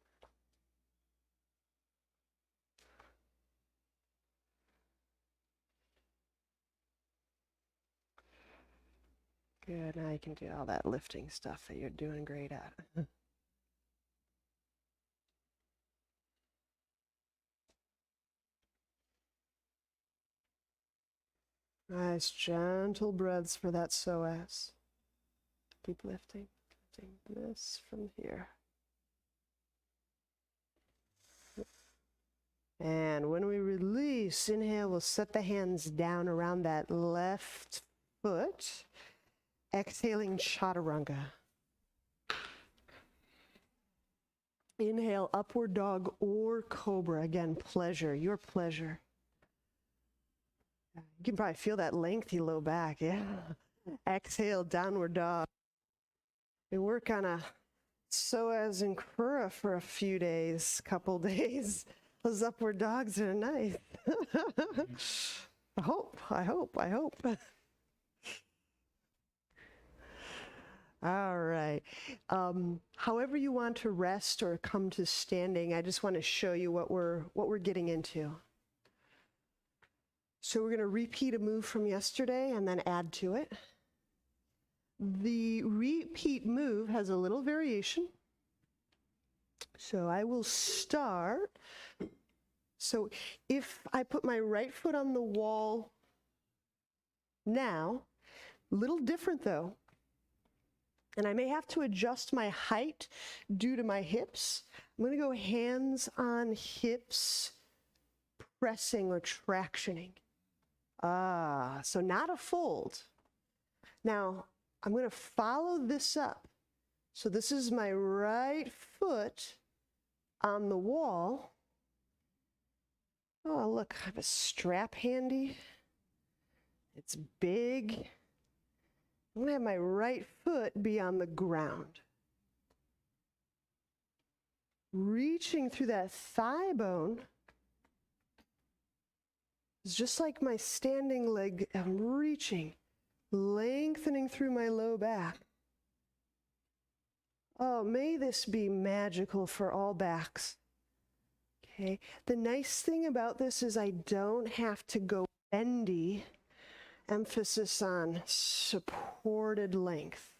Good. Now you can do all that lifting stuff that you're doing great at. Nice, gentle breaths for that psoas. Keep lifting this from here. And when we release, inhale, we'll set the hands down around that left foot. Exhaling chaturanga. Inhale, upward dog or cobra. Again, pleasure, your pleasure. You can probably feel that lengthy low back, yeah. Exhale, downward dog. We work on a Psoas and Kura for a few days, couple days. Those upward dogs are nice. I hope. All right. However you want to rest or come to standing, I just want to show you what we're getting into. So we're going to repeat a move from yesterday and then add to it. The repeat move has a little variation. So I will start. So if I put my right foot on the wall now, a little different though. And I may have to adjust my height due to my hips. I'm going to go hands on hips, pressing or tractioning. So not a fold. Now, I'm going to follow this up. So this is my right foot on the wall. Oh, look, I have a strap handy. It's big. I'm going to have my right foot be on the ground. Reaching through that thigh bone is just like my standing leg. I'm reaching, lengthening through my low back. Oh, may this be magical for all backs. Okay. The nice thing about this is I don't have to go bendy. Emphasis on supported length.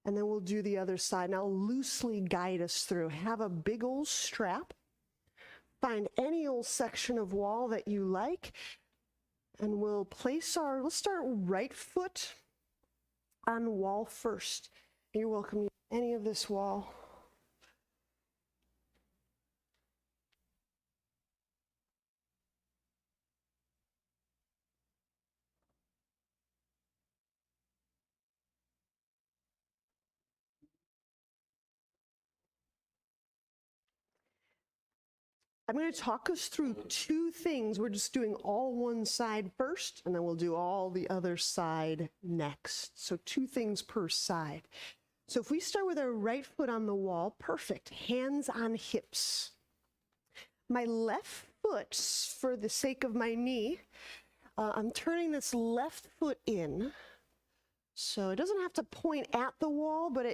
And then we'll do the other side. And I'll loosely guide us through. Have a big old strap. Find any old section of wall that you like. And we'll start right foot on wall first. You're welcome to use any of this wall. I'm going to talk us through two things. We're just doing all one side first, and then we'll do all the other side next. So 2 things per side. So if we start with our right foot on the wall, perfect. Hands on hips. My left foot, for the sake of my knee, I'm turning this left foot in. So it doesn't have to point at the wall, but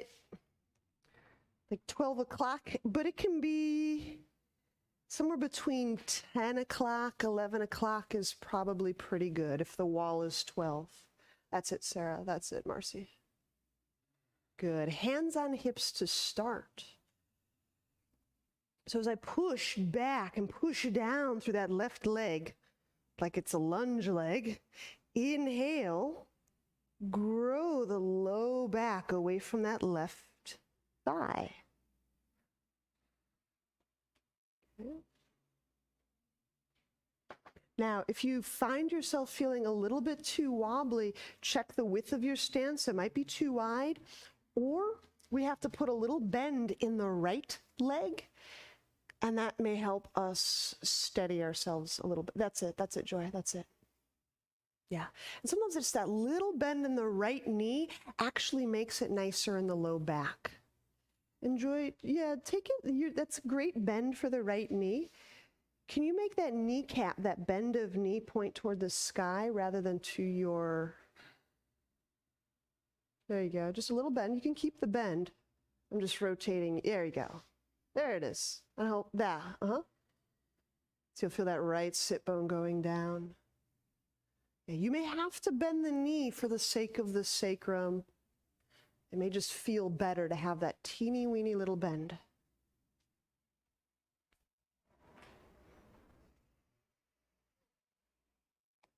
like 12 o'clock, but it can be somewhere between 10 o'clock, 11 o'clock is probably pretty good if the wall is 12. That's it, Sarah. That's it, Marcy. Good. Hands on hips to start. So as I push back and push down through that left leg, like it's a lunge leg, inhale, grow the low back away from that left thigh. Okay. Now, if you find yourself feeling a little bit too wobbly, check the width of your stance. It might be too wide, or we have to put a little bend in the right leg, and that may help us steady ourselves a little bit. That's it, Joy, that's it. Yeah, and sometimes it's that little bend in the right knee actually makes it nicer in the low back. Enjoy, yeah, take it, that's a great bend for the right knee. Can you make that kneecap, that bend of knee, point toward the sky rather than to your, there you go, just a little bend. You can keep the bend. I'm just rotating, there you go. There it is. I hope that, So you'll feel that right sit bone going down. Yeah, you may have to bend the knee for the sake of the sacrum. It may just feel better to have that teeny weeny little bend.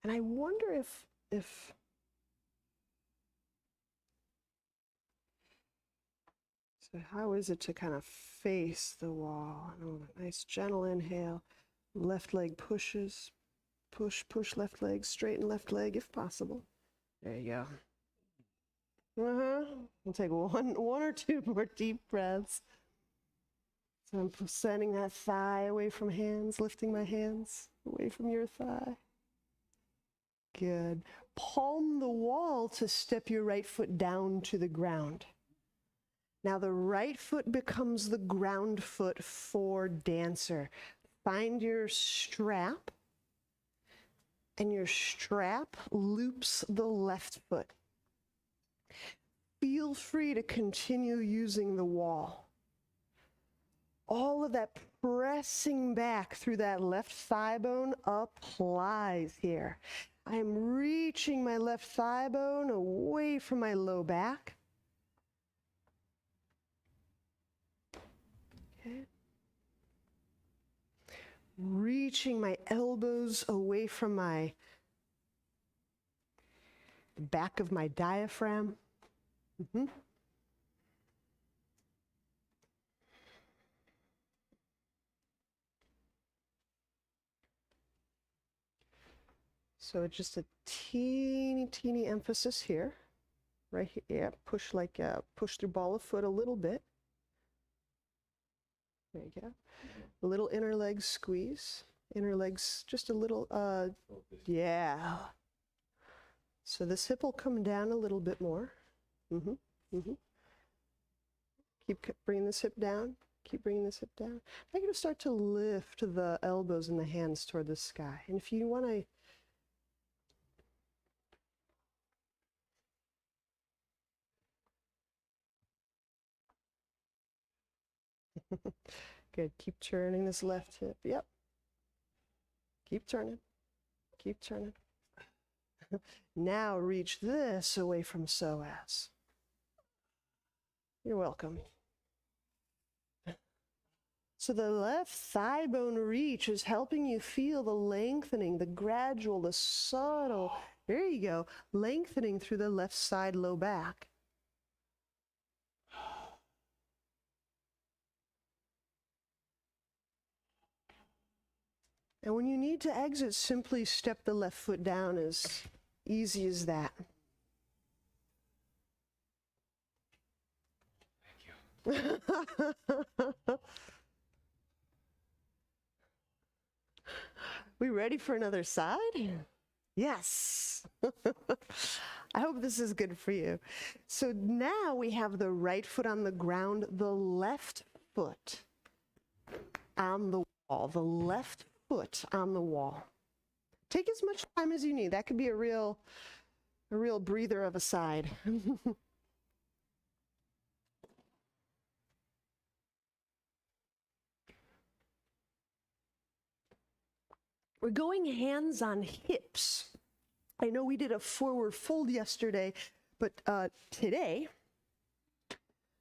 And I wonder if so how is it to kind of face the wall? Nice gentle inhale. Left leg pushes. Push left leg, straighten left leg if possible. There you go. We'll take one or two more deep breaths. So I'm sending that thigh away from hands, lifting my hands away from your thigh. Good. Palm the wall to step your right foot down to the ground. Now the right foot becomes the ground foot for dancer. Find your strap, and your strap loops the left foot. Feel free to continue using the wall. All of that pressing back through that left thigh bone applies here. I am reaching my left thigh bone away from my low back. Okay. Reaching my elbows away from my back of my diaphragm. So just a teeny emphasis here, right here. Yeah, push the ball of foot a little bit. There you go. A little inner leg squeeze. Inner legs just a little. Yeah. So this hip will come down a little bit more. Keep bringing this hip down. Keep bringing this hip down. I'm going to start to lift the elbows and the hands toward the sky. And if you want to. Good. Keep turning this left hip. Yep. Keep turning. Keep turning. Now reach this away from psoas. You're welcome. So the left thigh bone reach is helping you feel the lengthening, the gradual, the subtle, there you go, lengthening through the left side low back. And when you need to exit, simply step the left foot down, as easy as that. Thank you. We ready for another side? Yes. I hope this is good for you. So now we have the right foot on the ground, the left foot on the wall, the left foot on the wall. Take as much time as you need. That could be a real breather of a side. We're going hands on hips. I know we did a forward fold yesterday, but today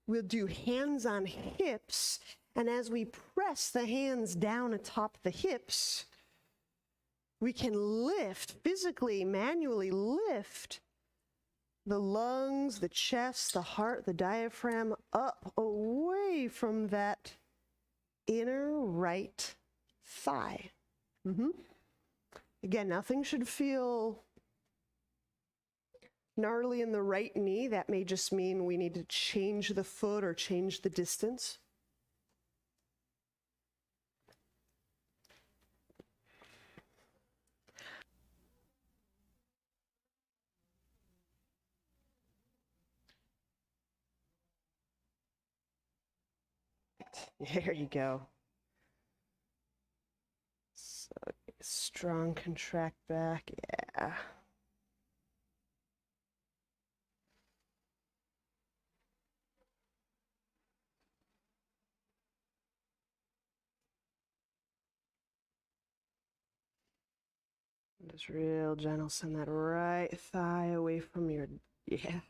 we'll do hands on hips. And as we press the hands down atop the hips, we can lift, physically, manually lift the lungs, the chest, the heart, the diaphragm up away from that inner right thigh. Again, nothing should feel gnarly in the right knee. That may just mean we need to change the foot or change the distance. There you go. So strong contract back, yeah. Just real gentle, send that right thigh away from your, yeah.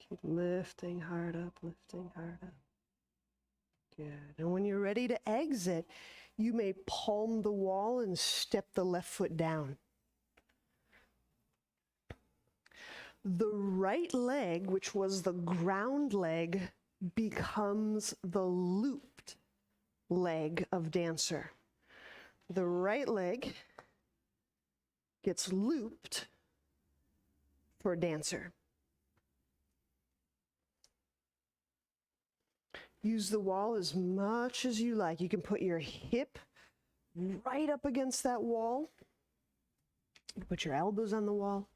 Keep lifting hard up, lifting hard up. Good. And when you're ready to exit, you may palm the wall and step the left foot down. The right leg, which was the ground leg becomes the looped leg of dancer. The right leg gets looped for dancer. Use the wall as much as you like. You can put your hip right up against that wall. Put your elbows on the wall.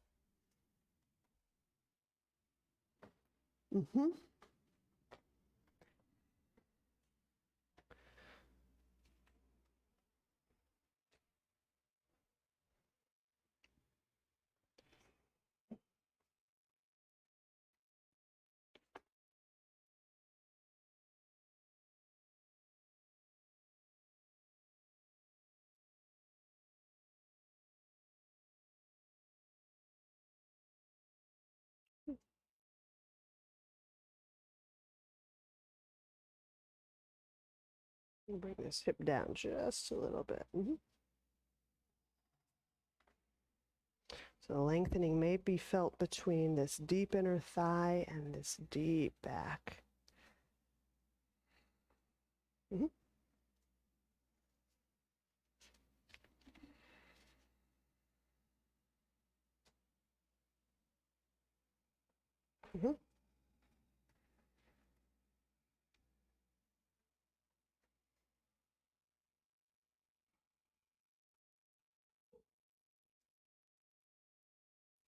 We'll bring this hip down just a little bit. So the lengthening may be felt between this deep inner thigh and this deep back.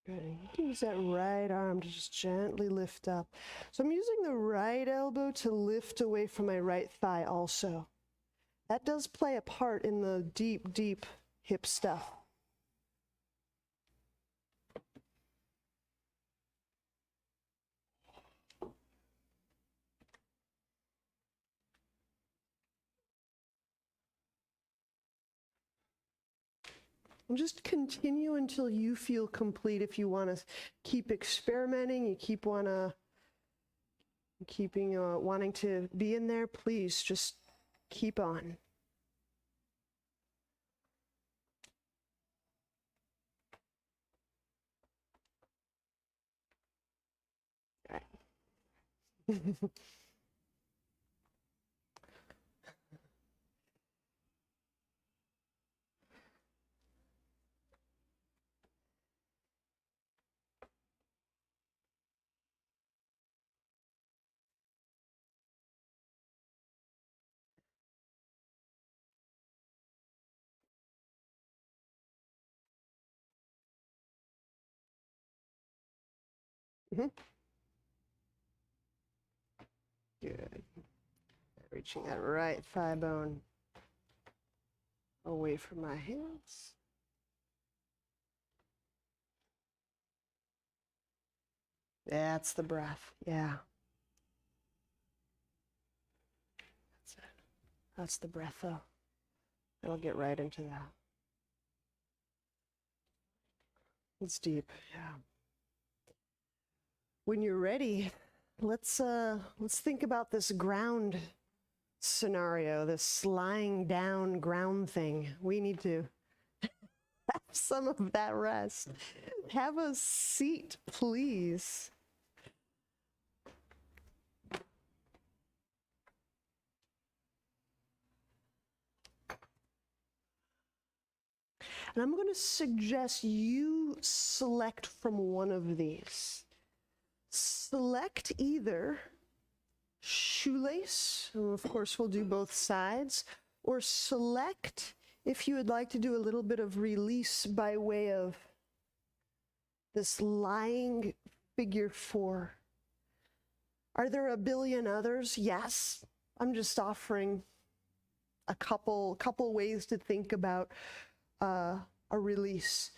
Good. You can use that right arm to just gently lift up. So I'm using the right elbow to lift away from my right thigh also. That does play a part in the deep, deep hip stuff. And just continue until you feel complete. If you want to keep experimenting, you keep wanting to be in there, please just keep on. All right. Good. Reaching that right thigh bone away from my hands. That's the breath. Yeah. That's it. That's the breath, though. It'll get right into that. It's deep. Yeah. When you're ready, let's think about this ground scenario, this lying down ground thing. We need to have some of that rest. Have a seat, please. And I'm going to suggest you select from one of these. Select either shoelace, and of course we'll do both sides, or select if you would like to do a little bit of release by way of this lying figure 4. Are there a billion others? Yes. I'm just offering a couple ways to think about a release.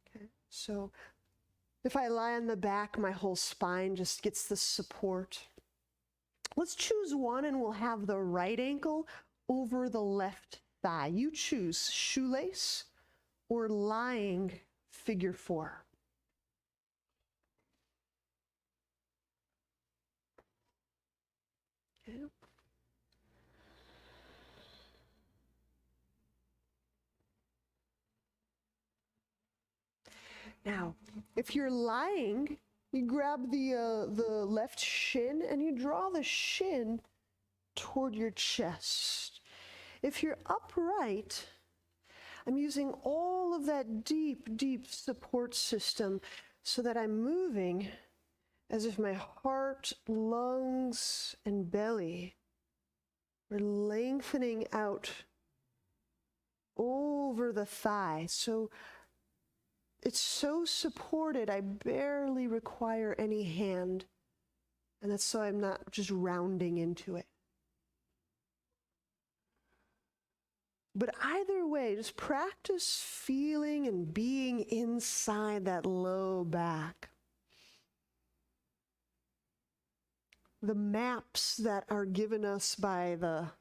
Okay. So if I lie on the back, my whole spine just gets the support. Let's choose one and we'll have the right ankle over the left thigh. You choose shoelace or lying figure 4. Okay. Now, if you're lying You grab the left shin and you draw the shin toward your chest. If you're upright, I'm using all of that deep, deep support system so that I'm moving as if my heart, lungs, and belly are lengthening out over the thigh. So it's so supported, I barely require any hand. And that's so I'm not just rounding into it. But either way, just practice feeling and being inside that low back. The maps that are given us by the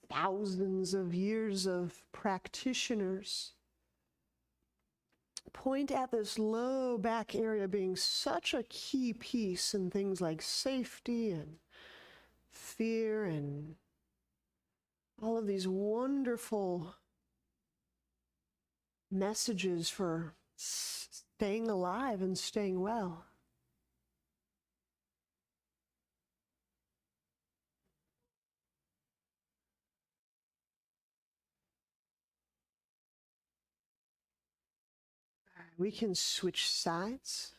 thousands of years of practitioners point at this low back area being such a key piece in things like safety and fear and all of these wonderful messages for staying alive and staying well. We can switch sides.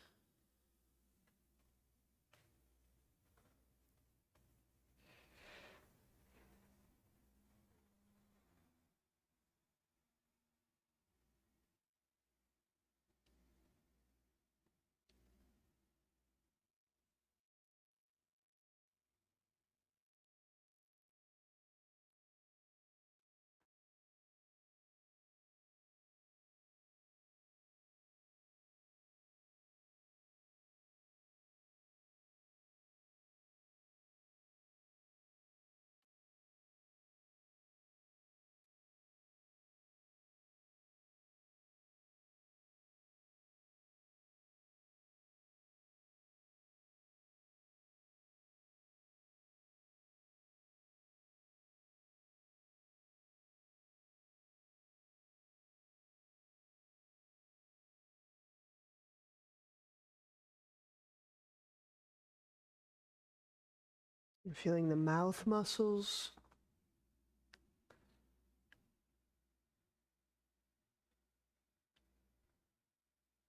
You're feeling the mouth muscles.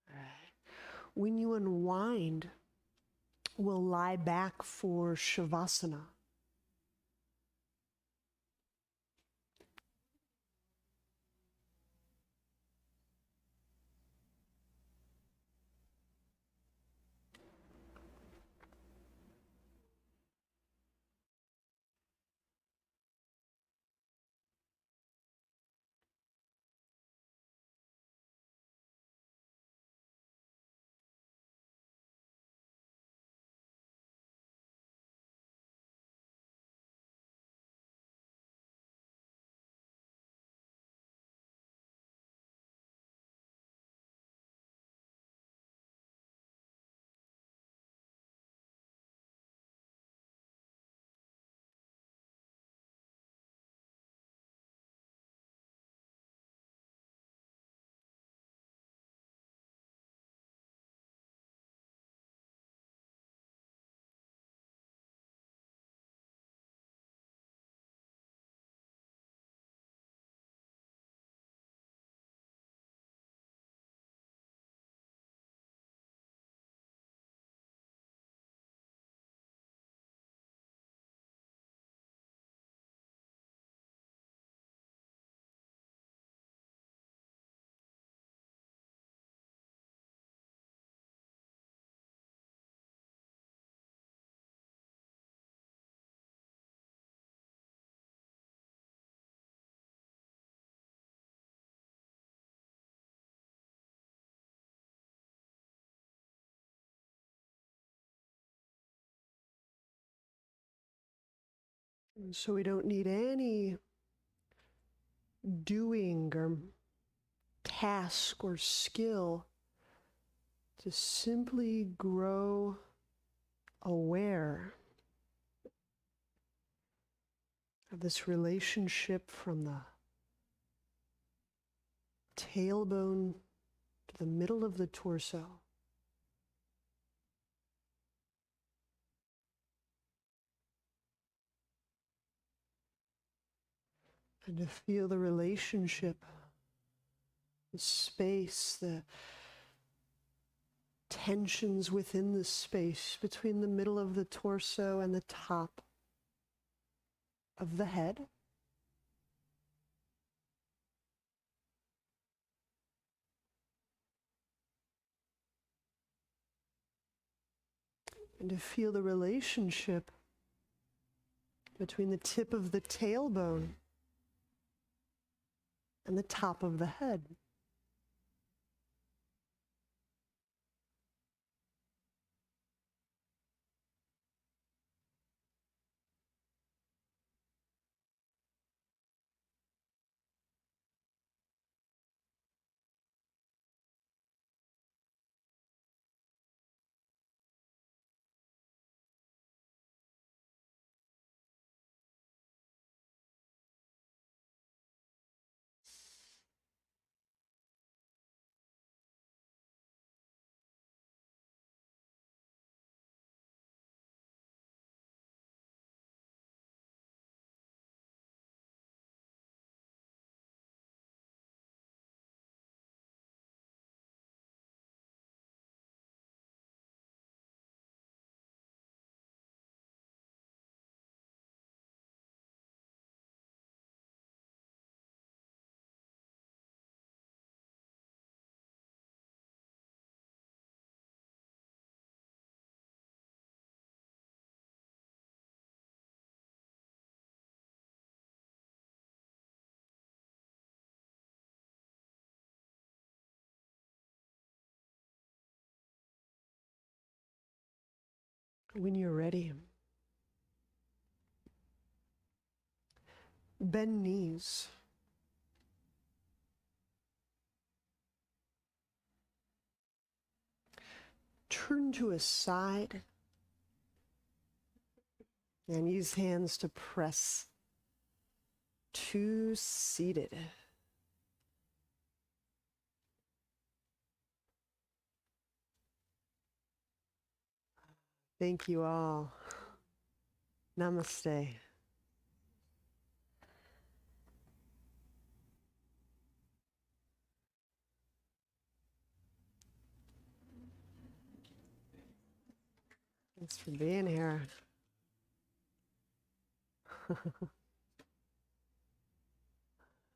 All right. When you unwind, we'll lie back for Shavasana. And so we don't need any doing or task or skill to simply grow aware of this relationship from the tailbone to the middle of the torso. And to feel the relationship, the space, the tensions within the space between the middle of the torso and the top of the head. And to feel the relationship between the tip of the tailbone and the top of the head. When you're ready, bend knees. Turn to a side and use hands to press to seated. Thank you all. Namaste. Thanks for being here.